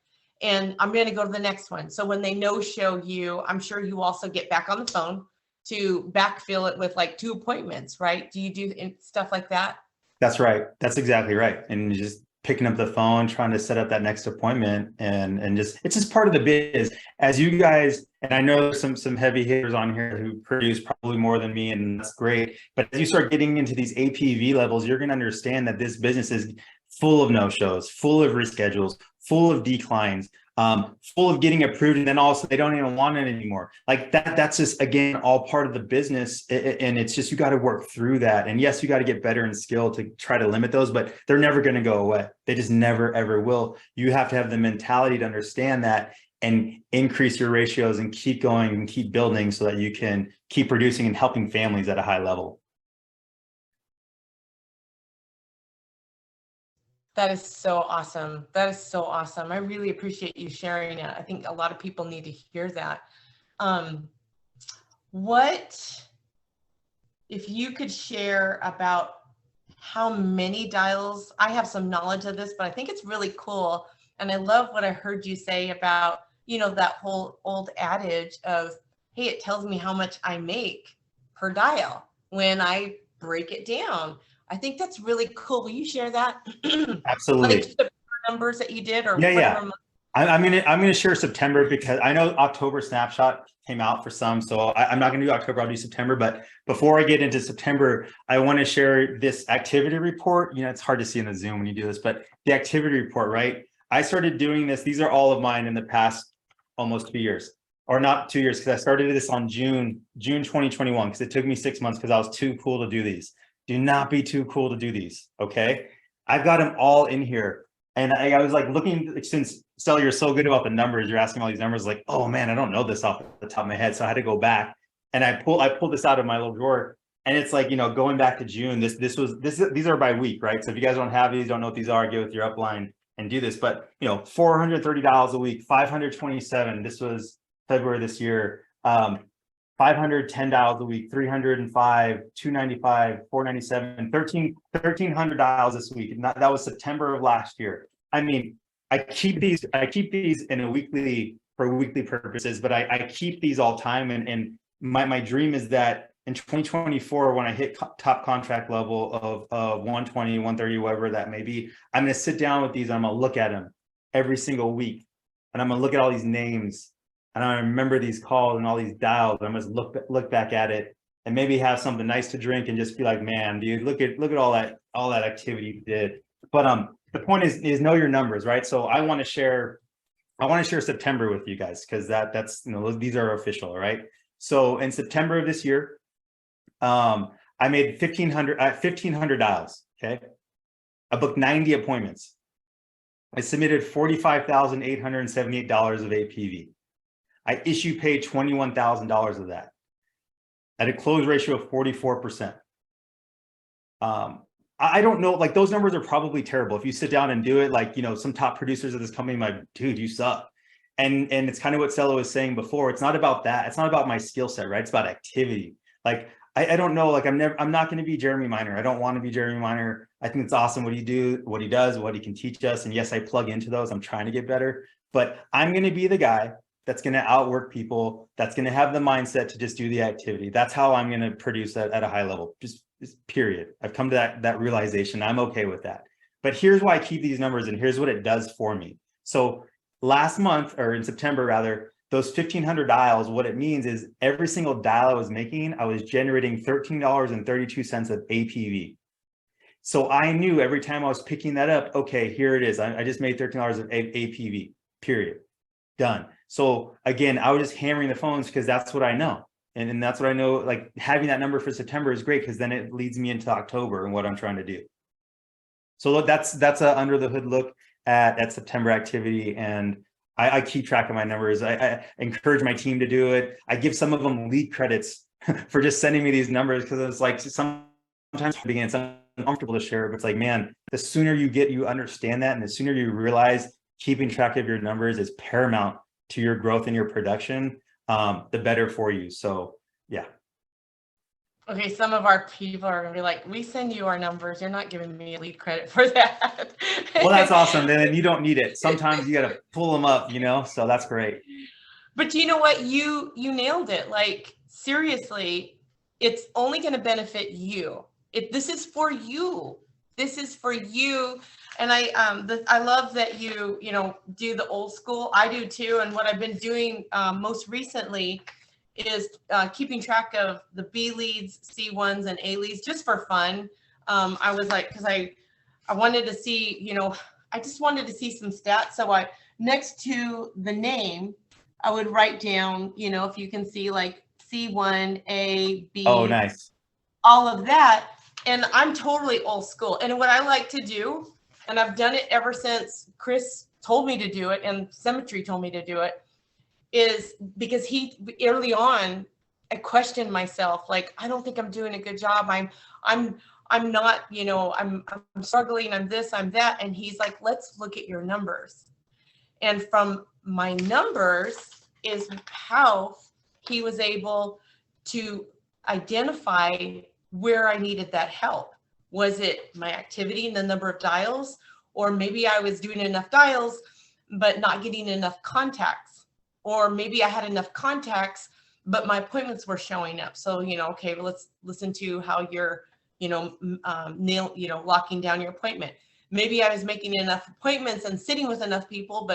And I'm going to go to the next one. So when they no show you, I'm sure you also get back on the phone to backfill it with like 2 appointments, right? Do you do stuff like that? That's right. That's exactly right. And just picking up the phone, trying to set up that next appointment and just, it's just part of the biz. As you guys, and I know there's some heavy hitters on here who produce probably more than me, and that's great. But as you start getting into these APV levels, you're going to understand that this business is full of no-shows, full of reschedules, full of declines, full of getting approved, and then also they don't even want it anymore. Like that's just, again, all part of the business. And it's just, you got to work through that. And yes, you got to get better in skill to try to limit those, but they're never going to go away. They just never, ever will. You have to have the mentality to understand that and increase your ratios and keep going and keep building so that you can keep producing and helping families at a high level. That is so awesome. That is so awesome. I really appreciate you sharing it. I think a lot of people need to hear that. What, if you could share about how many dials, I have some knowledge of this, but I think it's really cool. And I love what I heard you say about, that whole old adage of, hey, it tells me how much I make per dial when I break it down. I think that's really cool. Will you share that? Absolutely. Like the numbers that you did, or yeah. I'm gonna share September because I know October snapshot came out for some, so I'm not gonna do October. I'll do September. But before I get into September, I want to share this activity report. It's hard to see in the Zoom when you do this, but the activity report, right? I started doing this. These are all of mine in the past almost 2 years, or not 2 years, because I started this on June 2021, because it took me 6 months because I was too cool to do these. Do not be too cool to do these, okay? I've got them all in here. And I was like looking, since Stella, you're so good about the numbers, you're asking all these numbers, like, oh man, I don't know this off the top of my head. So I had to go back and I pulled this out of my little drawer, and it's like, going back to June, these are by week, right? So if you guys don't have these, don't know what these are, get with your upline and do this. But $430 a week, 527. This was February this year. $510 a week, 305, 295, 497, $1,300 this week. And that was September of last year. I mean, I keep these in a weekly for weekly purposes, but I keep these all time. And my dream is that in 2024, when I hit top contract level of 120, 130, whatever that may be, I'm going to sit down with these and I'm going to look at them every single week. And I'm going to look at all these names. And I remember these calls and all these dials. I'm just look back at it and maybe have something nice to drink and just be like, man, dude, look at all that activity you did. But the point is know your numbers, right? So I want to share September with you guys, because that's these are official, right? So in September of this year, I made 1,500 dials. Okay, I booked 90 appointments. I submitted $45,878 of APV. I issue paid $21,000 of that at a close ratio of 44%. I don't know, like those numbers are probably terrible. If you sit down and do it, like, you know, some top producers of this company, like, dude, you suck. And it's kind of what Stella was saying before. It's not about that. It's not about my skill set, right? It's about activity. Like, I don't know, like I'm not going to be Jeremy Miner. I don't want to be Jeremy Miner. I think it's awesome what he does, what he can teach us. And yes, I plug into those. I'm trying to get better, but I'm going to be the guy that's going to outwork people. That's going to have the mindset to just do the activity. That's how I'm going to produce at a high level. Just period. I've come to that realization. I'm okay with that. But here's why I keep these numbers, and here's what it does for me. So last month, or in September rather, those 1,500 dials, what it means is every single dial I was making, I was generating $13.32 of APV. So I knew every time I was picking that up, okay, here it is. I just made $13 of APV, period. Done. So again, I was just hammering the phones because that's what I know. And that's what I know, like having that number for September is great because then it leads me into October and what I'm trying to do. So look, that's a under the hood look at September activity. And I keep track of my numbers. I encourage my team to do it. I give some of them lead credits for just sending me these numbers because it's like sometimes it's uncomfortable to share, but it's like, man, the sooner you understand that and the sooner you realize keeping track of your numbers is paramount to your growth and your production, the better for you. So yeah. Okay, some of our people are gonna be like, we send you our numbers. You're not giving me lead credit for that. Well, that's awesome. Then you don't need it. Sometimes you got to pull them up, you know, so that's great. But you know what? You nailed it. Like, seriously, it's only going to benefit you. This is for you. This is for you. And I love that you do the old school. I do too. And what I've been doing most recently is keeping track of the B leads, C1s, and A leads just for fun. I was like, because I wanted to see, I just wanted to see some stats. So next to the name, I would write down, if you can see like C1, A, B. Oh, nice. All of that. And I'm totally old school. And what I like to do, and I've done it ever since Chris told me to do it and Symmetry told me to do it, is because early on, I questioned myself. Like, I don't think I'm doing a good job. I'm not, I'm struggling. I'm this, I'm that. And he's like, let's look at your numbers. And from my numbers is how he was able to identify where I needed that help. Was it my activity and the number of dials? Or maybe I was doing enough dials, but not getting enough contacts. Or maybe I had enough contacts, but my appointments were showing up. So, okay, well, let's listen to how you're, locking down your appointment. Maybe I was making enough appointments and sitting with enough people,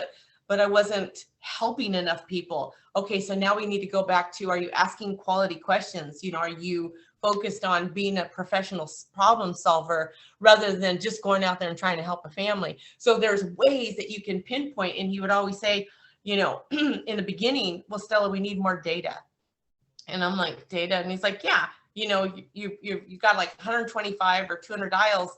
but I wasn't helping enough people. Okay, so now we need to go back to, are you asking quality questions? Are you focused on being a professional problem solver rather than just going out there and trying to help a family? So there's ways that you can pinpoint. And he would always say, in the beginning, well, Stella, we need more data. And I'm like, data? And he's like, yeah, you got like 125 or 200 dials,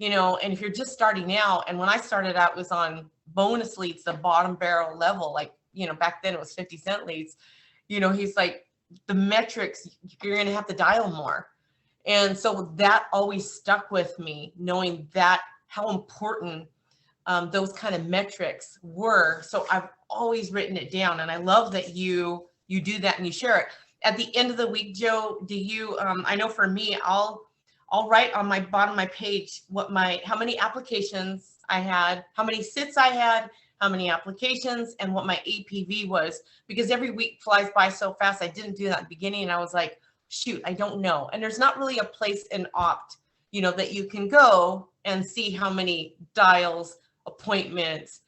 and if you're just starting out, and when I started out, it was on bonus leads, the bottom barrel level, like, back then it was 50-cent leads, he's like, the metrics, you're going to have to dial more. And so that always stuck with me, knowing that how important those kind of metrics were. So I've always written it down, and I love that you do that and you share it. At the end of the week, Joe, do you, I know for me, I'll write on my bottom of my page how many applications I had, how many sits I had, how many applications, and what my APV was, because every week flies by so fast. I didn't do that at the beginning, and I was like, shoot, I don't know. And there's not really a place in Opt, that you can go and see how many dials, appointments,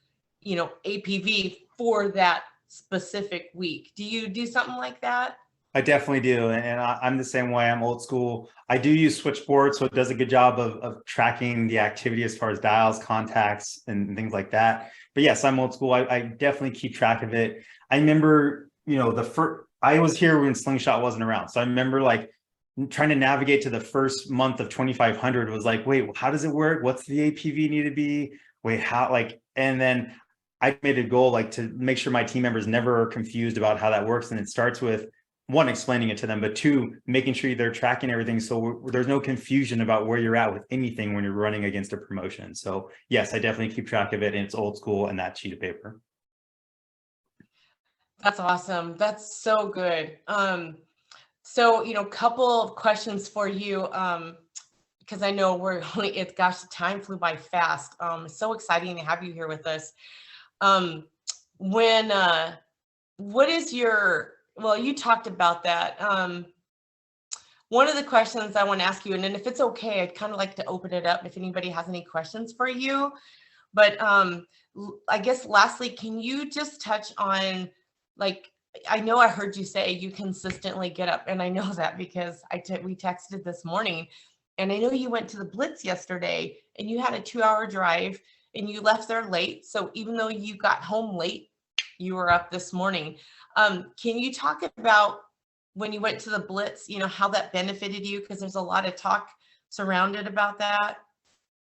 APV for that specific week. Do you do something like that? I definitely do. And I'm the same way. I'm old school. I do use Switchboard, so it does a good job of tracking the activity as far as dials, contacts, and things like that. But yes, I'm old school. I definitely keep track of it. I remember, I was here when Slingshot wasn't around. So I remember like trying to navigate to the first month of 2,500 was like, wait, how does it work? What's the APV need to be? Wait, how, and then I made a goal like to make sure my team members never are confused about how that works. And it starts with one, explaining it to them, but two, making sure they're tracking everything so there's no confusion about where you're at with anything when you're running against a promotion. So yes, I definitely keep track of it, and it's old school and that sheet of paper. That's awesome. That's so good. So, couple of questions for you, because I know gosh, the time flew by fast. It's so exciting to have you here with us. What is well, you talked about that. One of the questions I want to ask you, and then if it's okay, I'd kind of like to open it up if anybody has any questions for you. But I guess lastly, can you just touch on, like, I know I heard you say you consistently get up, and I know that because we texted this morning, and I know you went to the Blitz yesterday and you had a 2-hour drive and you left there late. So even though you got home late, you were up this morning. Can you talk about when you went to the Blitz, how that benefited you? Because there's a lot of talk surrounded about that.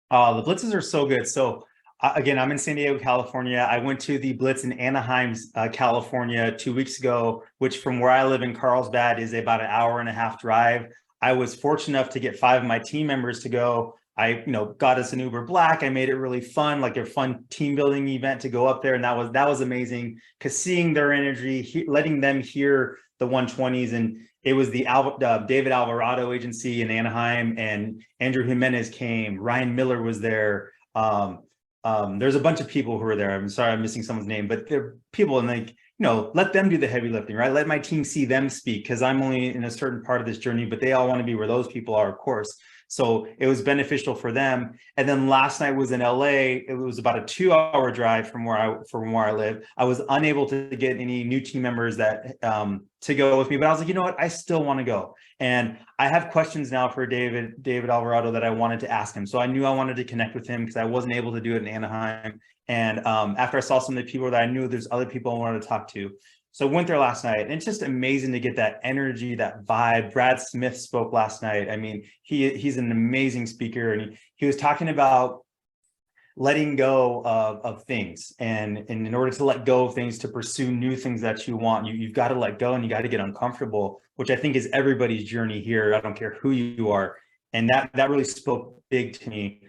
The blitzes are so good. So again, I'm in San Diego, California. I went to the Blitz in Anaheim, California 2 weeks ago, which from where I live in Carlsbad is about an 1.5-hour drive. I was fortunate enough to get 5 of my team members to go. I, got us an Uber Black. I made it really fun, like a fun team building event to go up there. And that was amazing, because seeing their energy, letting them hear the 120s. And it was the David Alvarado agency in Anaheim, and Andrew Jimenez came. Ryan Miller was there. There's a bunch of people who were there. I'm sorry, I'm missing someone's name, but they're people, and like, let them do the heavy lifting, right? Let my team see them speak, because I'm only in a certain part of this journey, but they all want to be where those people are, of course. So it was beneficial for them. And then last night was in LA. It was about a 2-hour drive from where I live. I was unable to get any new team members that to go with me, but I was like, you know what? I still want to go. And I have questions now for David Alvarado that I wanted to ask him. So I knew I wanted to connect with him because I wasn't able to do it in Anaheim. And after I saw some of the people that I knew, there's other people I wanted to talk to. So I went there last night, and it's just amazing to get that energy, that vibe. Brad Smith spoke last night. I mean, he's an amazing speaker, and he was talking about letting go of things. And in order to let go of things, to pursue new things that you want, you've got to let go, and you got to get uncomfortable, which I think is everybody's journey here. I don't care who you are. And that really spoke big to me.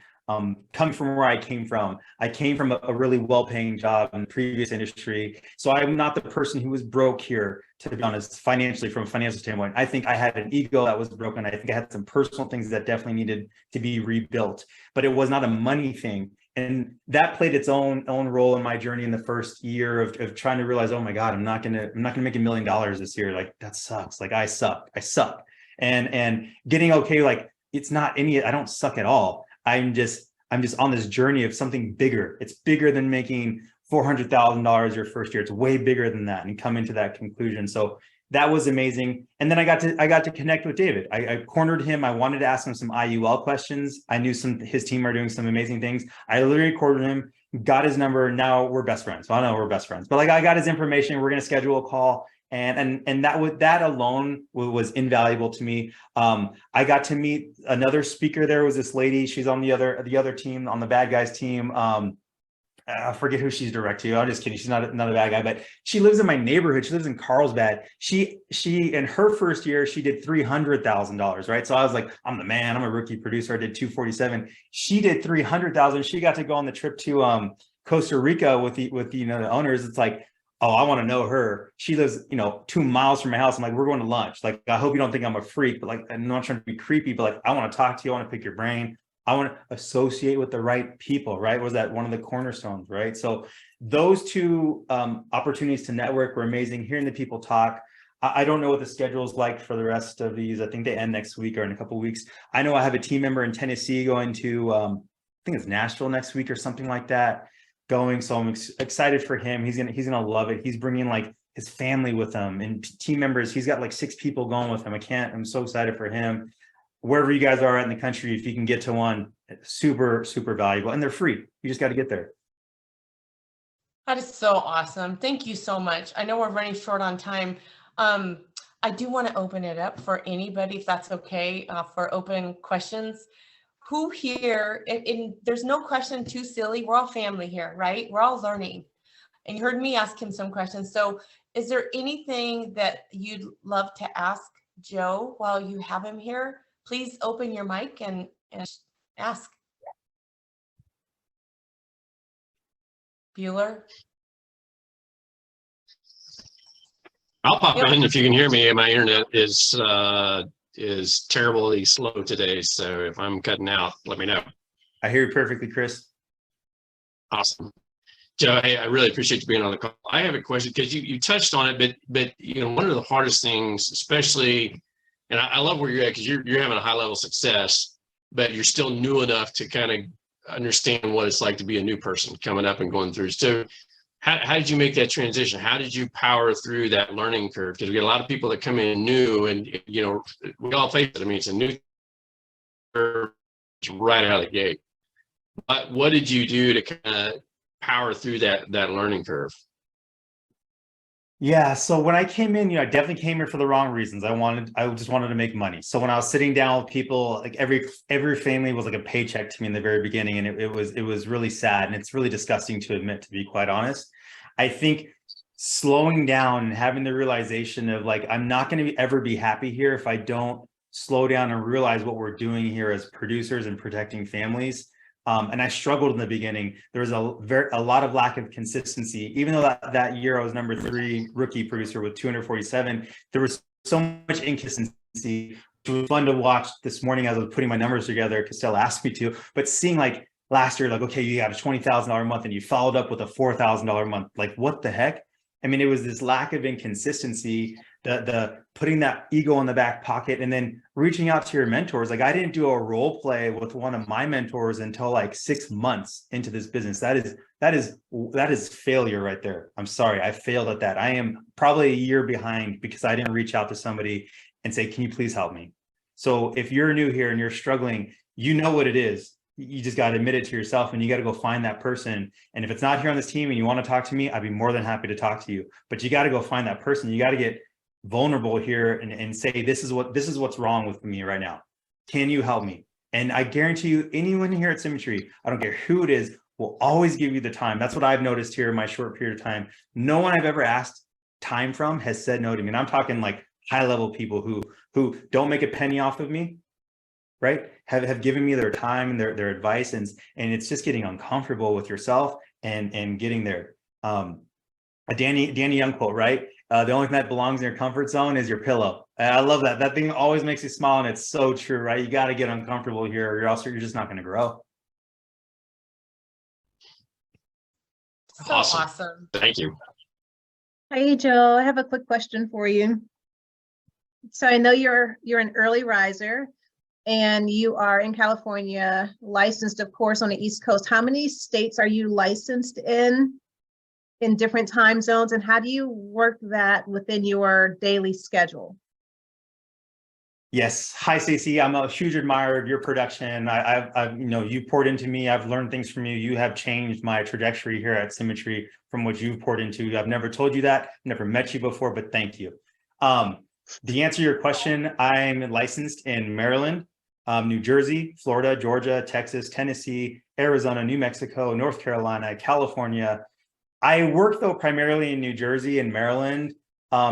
Coming from where I came from a really well-paying job in the previous industry. So I'm not the person who was broke here, to be honest, financially, from a financial standpoint. I think I had an ego that was broken. I think I had some personal things that definitely needed to be rebuilt, but it was not a money thing. And that played its own role in my journey in the first year of trying to realize, oh my God, I'm not gonna make $1 million this year. Like, that sucks. Like, I suck. And getting okay, like, it's not I don't suck at all. I'm just on this journey of something bigger. It's bigger than making $400,000 your first year. It's way bigger than that, and coming to that conclusion. So that was amazing. And then I got to connect with David. I cornered him. I wanted to ask him some IUL questions. I knew his team are doing some amazing things. I literally cornered him, got his number. Now we're best friends. Well, I know we're best friends, but like, I got his information. We're going to schedule a call. And that alone was invaluable to me. I got to meet another speaker. There was this lady. She's on the other team, on the bad guys team. I forget who she's direct to. I'm just kidding. She's not a bad guy, but she lives in my neighborhood. She lives in Carlsbad. She in her first year, she did $300,000, right? So I was like, I'm the man. I'm a rookie producer. I did 247. She did 300,000. She got to go on the trip to Costa Rica with the owners. It's like, oh, I want to know her. She lives, 2 miles from my house. I'm like, we're going to lunch. Like, I hope you don't think I'm a freak, but like, I'm not trying to be creepy, but like, I want to talk to you. I want to pick your brain. I want to associate with the right people, right? Was that one of the cornerstones, right? So those two opportunities to network were amazing. Hearing the people talk. I don't know what the schedule is like for the rest of these. I think they end next week or in a couple of weeks. I know I have a team member in Tennessee going to, I think it's Nashville next week or something like that. So I'm excited for him. He's gonna love it. He's bringing like his family with him and team members. He's got like 6 people going with him. I'm so excited for him. Wherever you guys are at in the country, if you can get to one, super, super valuable, and they're free. You just got to get there. That is so awesome. Thank you so much. I know we're running short on time. I do want to open it up for anybody, if that's okay, for open questions. Who here, and there's no question too silly. We're all family here, right? We're all learning. and you heard me ask him some questions. So is there anything that you'd love to ask Joe while you have him here? Please open your mic and ask. Bueller? I'll pop Yep. in if you can hear me. My internet is terribly slow today, so if I'm cutting out, let me know. I hear you perfectly, Chris. Awesome. Joe, hey, I really appreciate you being on the call. I have a question because you touched on it, but you know, one of the hardest things, especially, and I love where you're at because you're having a high level of success, but you're still new enough to kind of understand what it's like to be a new person coming up and going through. So how did you make that transition? How did you power through that learning curve? Because we get a lot of people that come in new, and you know, we all face it. I mean, it's a new curve right out of the gate. But what did you do to kind of power through that learning curve? Yeah, so when I came in, I definitely came here for the wrong reasons. I just wanted to make money. So when I was sitting down with people, like every family was like a paycheck to me in the very beginning, and it was really sad, and it's really disgusting to admit, to be quite honest. I think slowing down and having the realization of like, I'm not going to ever be happy here if I don't slow down and realize what we're doing here as producers and protecting families. And I struggled in the beginning. There was a lot of lack of consistency. Even though that year I was number 3 rookie producer with 247, there was so much inconsistency. It was fun to watch this morning as I was putting my numbers together because Stella asked me to. But seeing like last year, like, okay, you got a $20,000 a month and you followed up with a $4,000 a month. Like, what the heck? I mean, it was this lack of inconsistency, the putting that ego in the back pocket, and then reaching out to your mentors. Like, I didn't do a role play with one of my mentors until like 6 months into this business. That is failure right there. I'm sorry, I failed at that. I am probably a year behind because I didn't reach out to somebody and say, can you please help me? So if you're new here and you're struggling, you know what it is. You just got to admit it to yourself, and you got to go find that person. And if it's not here on this team and you want to talk to me, I'd be more than happy to talk to you. But you got to go find that person. You got to get vulnerable here and say, this is what's wrong with me right now. Can you help me? And I guarantee you, anyone here at Symmetry, I don't care who it is, will always give you the time. That's what I've noticed here in my short period of time. No one I've ever asked time from has said no to me. And I'm talking like high level people who don't make a penny off of me, right? Have given me their time and their advice, and it's just getting uncomfortable with yourself and getting there. A Danny Young quote, right? The only thing that belongs in your comfort zone is your pillow. I love that. That thing always makes you smile, and it's so true, right? You got to get uncomfortable here, or else you're just not going to grow. So awesome. Thank you. Hey, Joe, I have a quick question for you. So I know you're an early riser, and you are in California, licensed, of course, on the East Coast. How many states are you licensed in different time zones, and how do you work that within your daily schedule? Yes. Hi, Stacey. I'm a huge admirer of your production. I've you poured into me. I've learned things from you. You have changed my trajectory here at Symmetry from what you've poured into. I've never told you that, never met you before, but thank you. The answer to your question, I'm licensed in Maryland, New Jersey, Florida, Georgia, Texas, Tennessee, Arizona, New Mexico, North Carolina, California. I work though primarily in New Jersey and Maryland,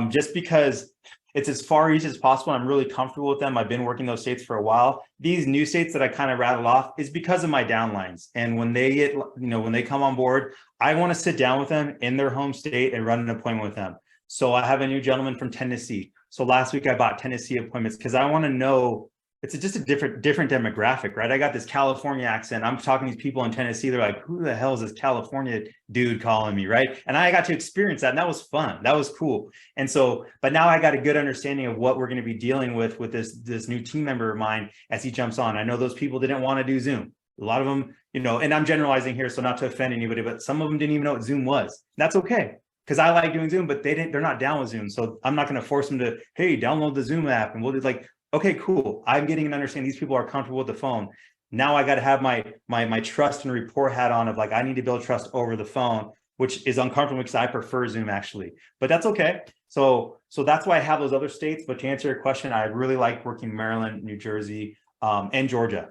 just because it's as far east as possible. I'm really comfortable with them. I've been working those states for a while. These new states that I kind of rattled off is because of my downlines. And when they get, when they come on board, I want to sit down with them in their home state and run an appointment with them. So I have a new gentleman from Tennessee. So last week I bought Tennessee appointments because I want to know, it's just a different demographic, right? I got this California accent. I'm talking to these people in Tennessee. They're like, who the hell is this California dude calling me, right? And I got to experience that, and that was fun. That was cool. And so, but now I got a good understanding of what we're going to be dealing with this new team member of mine as he jumps on. I know those people didn't want to do Zoom. A lot of them, and I'm generalizing here, so not to offend anybody, but some of them didn't even know what Zoom was. That's okay, because I like doing Zoom, but they're not down with Zoom. So I'm not going to force them to, hey, download the Zoom app, and we'll do like, okay, cool. I'm getting an understanding these people are comfortable with the phone. Now I got to have my trust and rapport hat on of like, I need to build trust over the phone, which is uncomfortable because I prefer Zoom actually, but that's okay. So that's why I have those other states. But to answer your question, I really like working Maryland, New Jersey, and Georgia.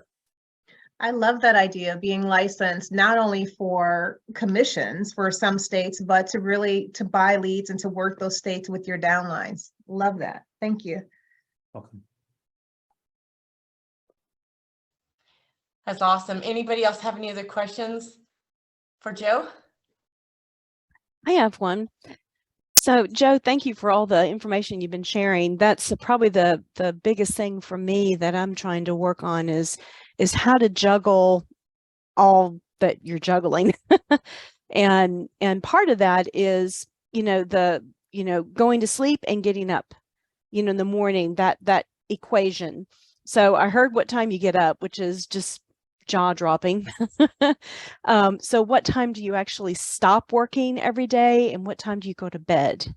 I love that idea of being licensed, not only for commissions for some states, but to really to buy leads and to work those states with your downlines. Love that. Thank you. Welcome. That's awesome. Anybody else have any other questions for Joe? I have one. So, Joe, thank you for all the information you've been sharing. That's probably the biggest thing for me that I'm trying to work on is how to juggle all that you're juggling. and part of that is, going to sleep and getting up, in the morning, that equation. So I heard what time you get up, which is just jaw dropping. So what time do you actually stop working every day, and what time do you go to bed?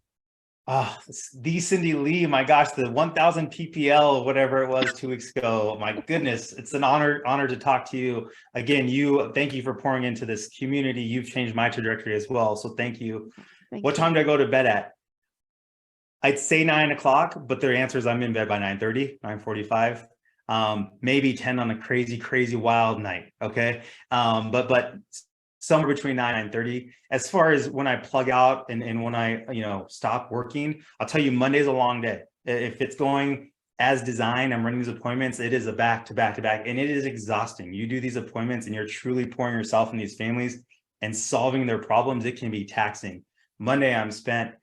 The Cindy Lee, my gosh, the 1000 ppl, whatever it was 2 weeks ago. My goodness, it's an honor to talk to you again. Thank you for pouring into this community. You've changed my trajectory as well, so thank you. What time do I go to bed at? I'd say 9 o'clock, but their answer is I'm in bed by 9:30, 9:45. Maybe 10 on a crazy wild night. Okay. But somewhere between 9 and 9:30. As far as when I plug out and when I, stop working, I'll tell you, Monday's a long day. If it's going as designed, I'm running these appointments, it is a back to back, and it is exhausting. You do these appointments and you're truly pouring yourself in these families and solving their problems. It can be taxing. Monday, I'm spent,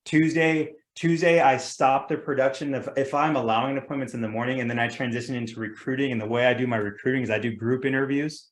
Tuesday, I stop the production if I'm allowing appointments in the morning, and then I transition into recruiting. And the way I do my recruiting is I do group interviews.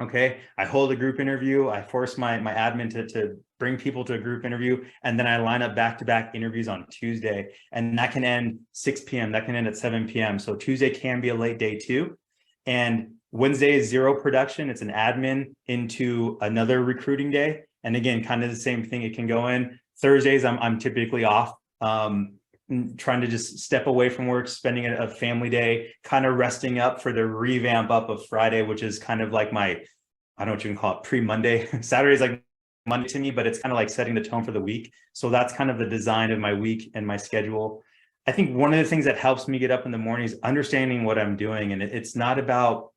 Okay. I hold a group interview. I force my admin to bring people to a group interview. And then I line up back-to-back interviews on Tuesday. And that can end 6 p.m. That can end at 7 p.m. So Tuesday can be a late day too. And Wednesday is zero production. It's an admin into another recruiting day. And again, kind of the same thing. It can go in. Thursdays, I'm typically off, trying to just step away from work, spending a family day, kind of resting up for the revamp up of Friday, which is kind of like I don't know what you can call it, pre-Monday. Saturday's like Monday to me, but it's kind of like setting the tone for the week. So that's kind of the design of my week and my schedule. I think one of the things that helps me get up in the morning is understanding what I'm doing. And it's not about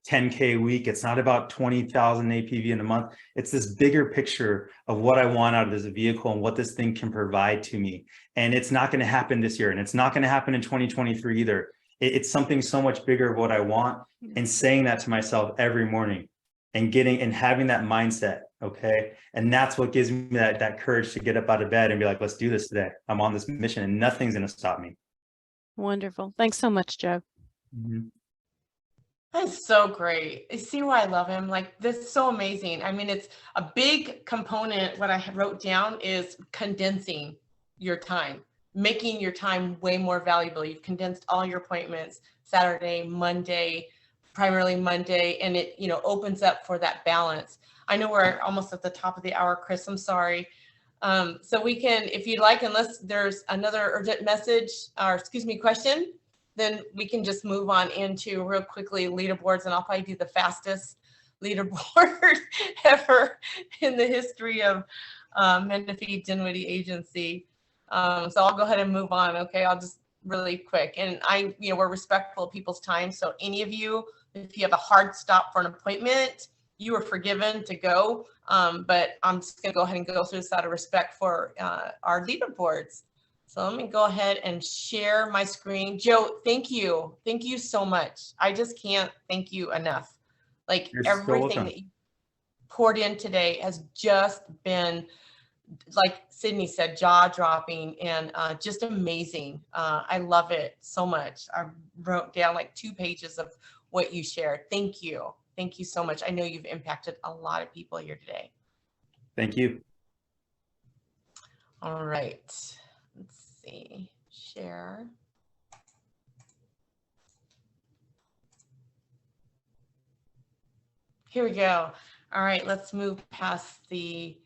10K a week. It's not about 20,000 APV in a month. It's this bigger picture of what I want out of this vehicle and what this thing can provide to me. And it's not going to happen this year. And it's not going to happen in 2023 either. It's something so much bigger of what I want, and saying that to myself every morning and having that mindset. Okay. And that's what gives me that courage to get up out of bed and be like, let's do this today. I'm on this mission and nothing's going to stop me. Wonderful. Thanks so much, Joe. Mm-hmm. That's so great. You see why I love him? Like, this is so amazing. I mean, it's a big component. What I wrote down is condensing your time, making your time way more valuable. You've condensed all your appointments, Saturday, Monday, primarily Monday, and it, opens up for that balance. I know we're almost at the top of the hour, Chris, I'm sorry. So we can, if you'd like, unless there's another urgent message or question, then we can just move on into real quickly leaderboards, and I'll probably do the fastest leaderboard ever in the history of Menifee Dinwiddie Agency. So I'll go ahead and move on. Okay, I'll just really quick. And we're respectful of people's time. So any of you, if you have a hard stop for an appointment, you are forgiven to go. But I'm just gonna go ahead and go through this out of respect for our leaderboards. So let me go ahead and share my screen. Joe, thank you. Thank you so much. I just can't thank you enough. Like, everything that you poured in today has just been, like Sydney said, jaw-dropping and just amazing. I love it so much. I wrote down like 2 pages of what you shared. Thank you. Thank you so much. I know you've impacted a lot of people here today. Thank you. All right. Let's see. Share. Here we go. All right, let's move past the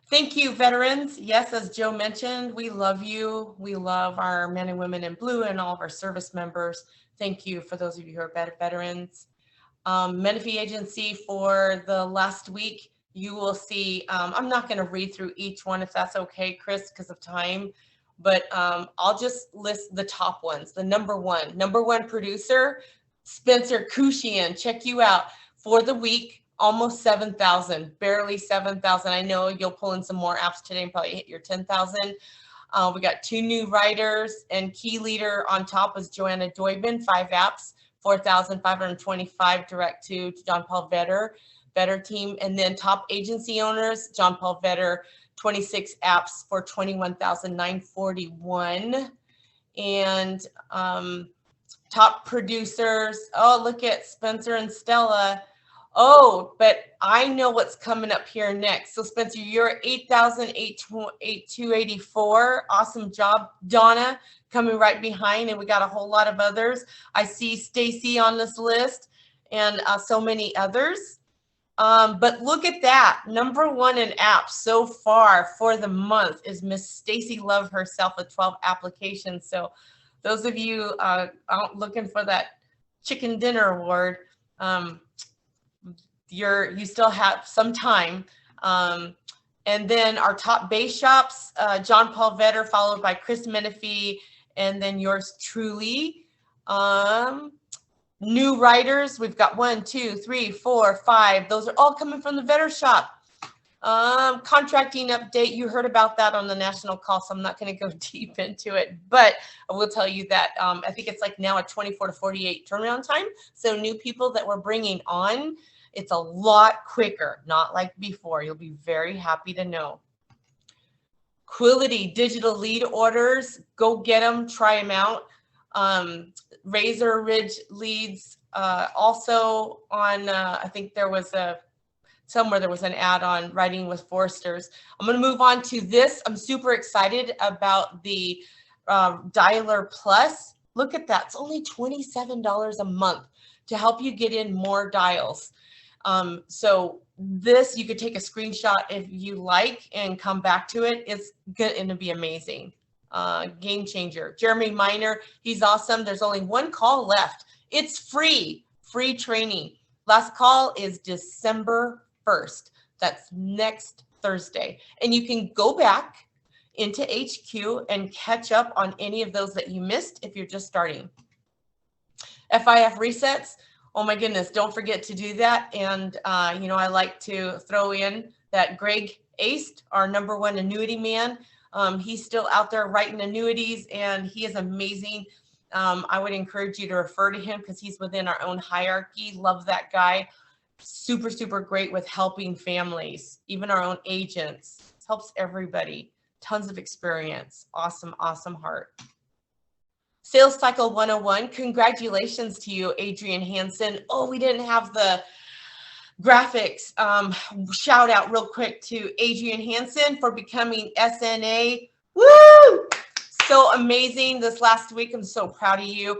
thank you, veterans. Yes, as Joe mentioned, we love you. We love our men and women in blue and all of our service members. Thank you for those of you who are veterans. Menifee Agency, for the last week, you will see, I'm not going to read through each one if that's okay, Chris, because of time, but I'll just list the top ones. The number one producer Spencer Kushian, check you out for the week. Almost 7,000, barely 7,000. I know you'll pull in some more apps today and probably hit your 10,000. We got 2 new writers, and key leader on top was Joanna Doibin, 5 apps, 4,525 direct to John Paul Vetter team. And then top agency owners, John Paul Vetter, 26 apps for 21,941. And top producers, oh, look at Spencer and Stella. Oh, but I know what's coming up here next. So Spencer, you're at 8,284. Awesome job. Donna coming right behind, and we got a whole lot of others. I see Stacy on this list, and so many others. But look at that. #1 in apps so far for the month is Miss Stacy Love herself with 12 applications. So those of you out looking for that chicken dinner award, you still have some time. And then our top base shops, John Paul Vetter, followed by Chris Menifee, and then yours truly. New writers, we've got 1, 2, 3, 4, 5. Those are all coming from the Vetter shop. Contracting update, you heard about that on the national call, so I'm not going to go deep into it, but I will tell you that I think it's like now a 24 to 48 turnaround time. So new people that we're bringing on, it's a lot quicker, not like before. You'll be very happy to know. Quility digital lead orders, go get them, try them out. Razor Ridge leads, also on, I think there was somewhere there was an ad on Writing with Foresters. I'm going to move on to this. I'm super excited about the Dialer Plus. Look at that. It's only $27 a month to help you get in more dials. So this, you could take a screenshot if you like and come back to it. It's going to be amazing. Game changer. Jeremy Miner, he's awesome. There's only 1 call left. It's free training. Last call is December 1st. That's next Thursday. And you can go back into HQ and catch up on any of those that you missed if you're just starting. FIF resets. Oh my goodness, don't forget to do that. And, you know, I like to throw in that Greg Aced, our #1 annuity man. He's still out there writing annuities, and he is amazing. I would encourage you to refer to him because he's within our own hierarchy. Love that guy. Super, super great with helping families, even our own agents. Helps everybody. Tons of experience. Awesome, awesome heart. Sales Cycle 101, congratulations to you, Adrian Hansen. Oh, we didn't have the graphics. Shout out real quick to Adrian Hansen for becoming SNA. Woo! So amazing this last week. I'm so proud of you.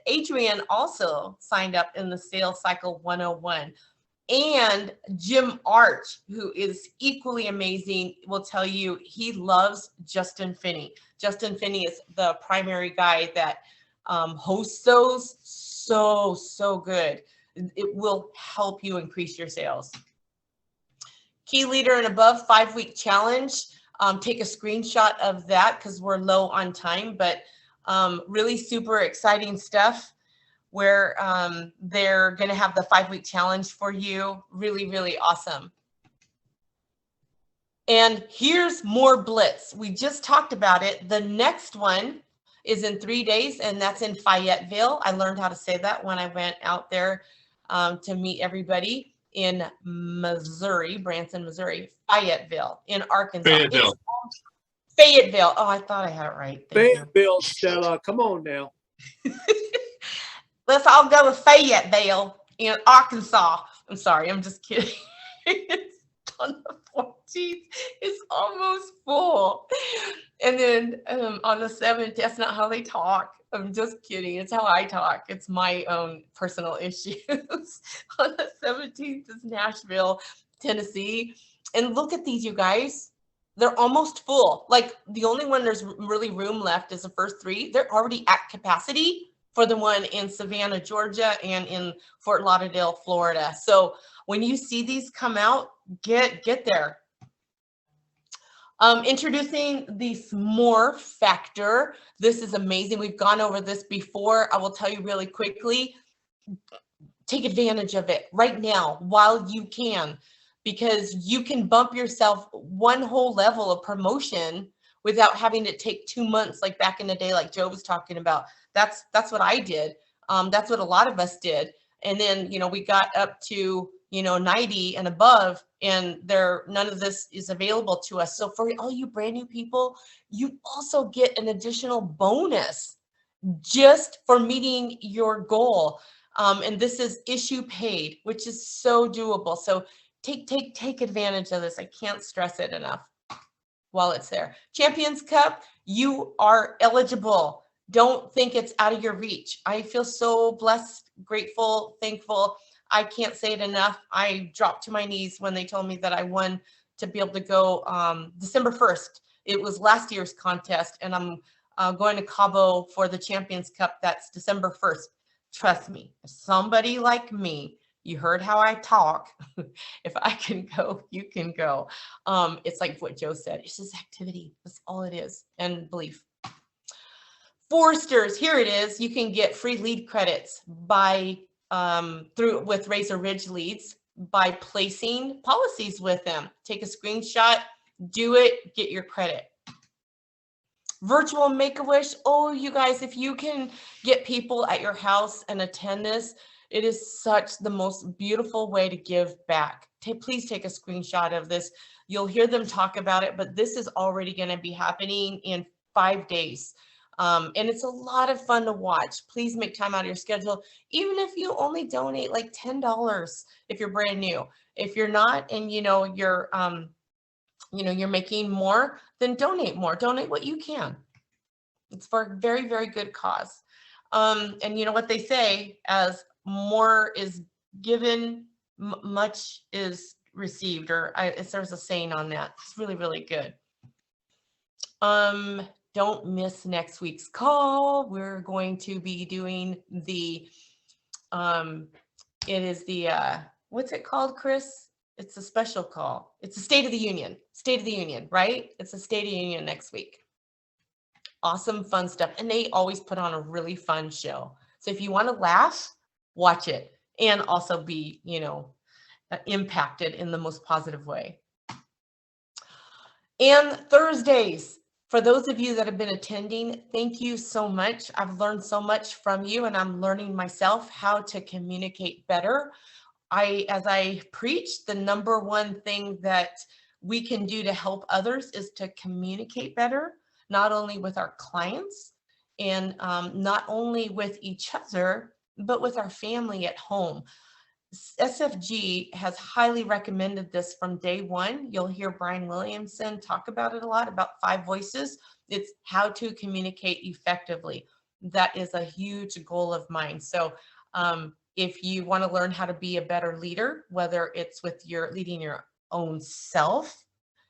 Adrian also signed up in the Sales Cycle 101. And Jim Arch, who is equally amazing, will tell you he loves Justin Finney. Justin Finney is the primary guy that hosts those. So good. It will help you increase your sales. Key leader and above 5-week challenge. Take a screenshot of that because we're low on time, but really super exciting stuff where they're going to have the 5-week challenge for you. Really, really awesome. And here's more Blitz. We just talked about it. The next one is in 3 days, and that's in Fayetteville. I learned how to say that when I went out there to meet everybody in Missouri, Branson, Missouri, Fayetteville, in Arkansas. Fayetteville. Oh, I thought I had it right. Fayetteville, Stella. Come on now. Let's all go with Fayetteville in Arkansas. I'm sorry, I'm just kidding. It's on the 14th. It's almost full. And then on the 7th, that's not how they talk. I'm just kidding. It's how I talk. It's my own personal issues. On the 17th is Nashville, Tennessee. And look at these, you guys. They're almost full. Like the only one there's really room left is the first 3. They're already at capacity for the one in Savannah, Georgia, and in Fort Lauderdale, Florida. So when you see these come out, get there. Introducing the S'more Factor. This is amazing. We've gone over this before. I will tell you really quickly. take advantage of it right now while you can, because you can bump yourself one whole level of promotion without having to take 2 months like back in the day, like Joe was talking about. That's what I did. That's what a lot of us did. And then, we got up to, 90 and above, and none of this is available to us. So for all you brand new people, you also get an additional bonus just for meeting your goal. And this is issue paid, which is so doable. So take advantage of this. I can't stress it enough while it's there. Champions Cup, you are eligible. Don't think it's out of your reach. I feel so blessed, grateful, thankful. I can't say it enough. I dropped to my knees when they told me that I won to be able to go December 1st. It was last year's contest, and I'm going to Cabo for the Champions Cup. That's December 1st. Trust me, if somebody like me, you heard how I talk, if I can go, you can go. It's like what Joe said. It's just activity. That's all it is, and belief. Foresters, here it is. You can get free lead credits by with Razor Ridge Leads by placing policies with them. Take a screenshot, do it, get your credit. Virtual Make-A-Wish. Oh, you guys, if you can get people at your house and attend this, it is such the most beautiful way to give back. Please take a screenshot of this. You'll hear them talk about it, but this is already going to be happening in 5 days. And it's a lot of fun to watch. Please make time out of your schedule, even if you only donate like $10 if you're brand new. If you're not, and you're making more, then donate more. Donate what you can. It's for a very, very good cause. And you know what they say, as more is given, much is received, or there's a saying on that. It's really, really good. Don't miss next week's call. We're going to be doing the, it is the, what's it called, Chris? It's a special call. It's a State of the Union. State of the Union, right? It's a State of the Union next week. Awesome, fun stuff. And they always put on a really fun show. So if you want to laugh, watch it and also be, impacted in the most positive way. And Thursdays, for those of you that have been attending, thank you so much. I've learned so much from you, and I'm learning myself how to communicate better. As I preach, the number one thing that we can do to help others is to communicate better, not only with our clients and not only with each other, but with our family at home. SFG has highly recommended this from day one. You'll hear Brian Williamson talk about it a lot, about 5 voices. It's how to communicate effectively. That is a huge goal of mine. So if you want to learn how to be a better leader, whether it's with leading your own self,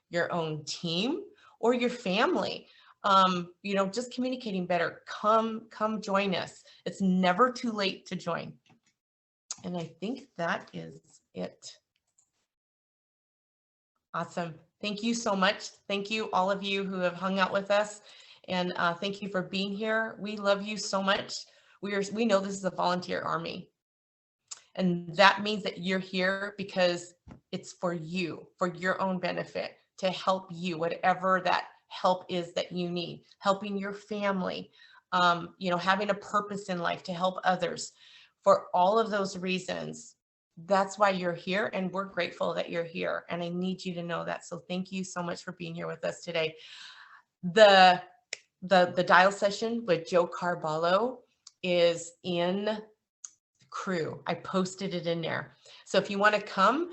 your own team, or your family, just communicating better, come join us. It's never too late to join. And I think that is it. Awesome. Thank you so much. Thank you, all of you who have hung out with us. And thank you for being here. We love you so much. We know this is a volunteer army. And that means that you're here because it's for you, for your own benefit, to help you, whatever that help is that you need, helping your family, having a purpose in life to help others. For all of those reasons, that's why you're here, and we're grateful that you're here, and I need you to know that. So thank you so much for being here with us today. The dial session with Joe Carballo is in crew. I posted it in there. So if you want to come,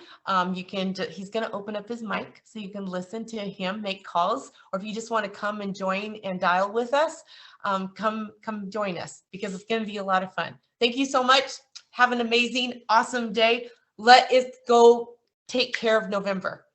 you can, he's going to open up his mic so you can listen to him make calls, or if you just want to come and join and dial with us, come join us, because it's going to be a lot of fun. Thank you so much. Have an amazing, awesome day. Let it go take care of November.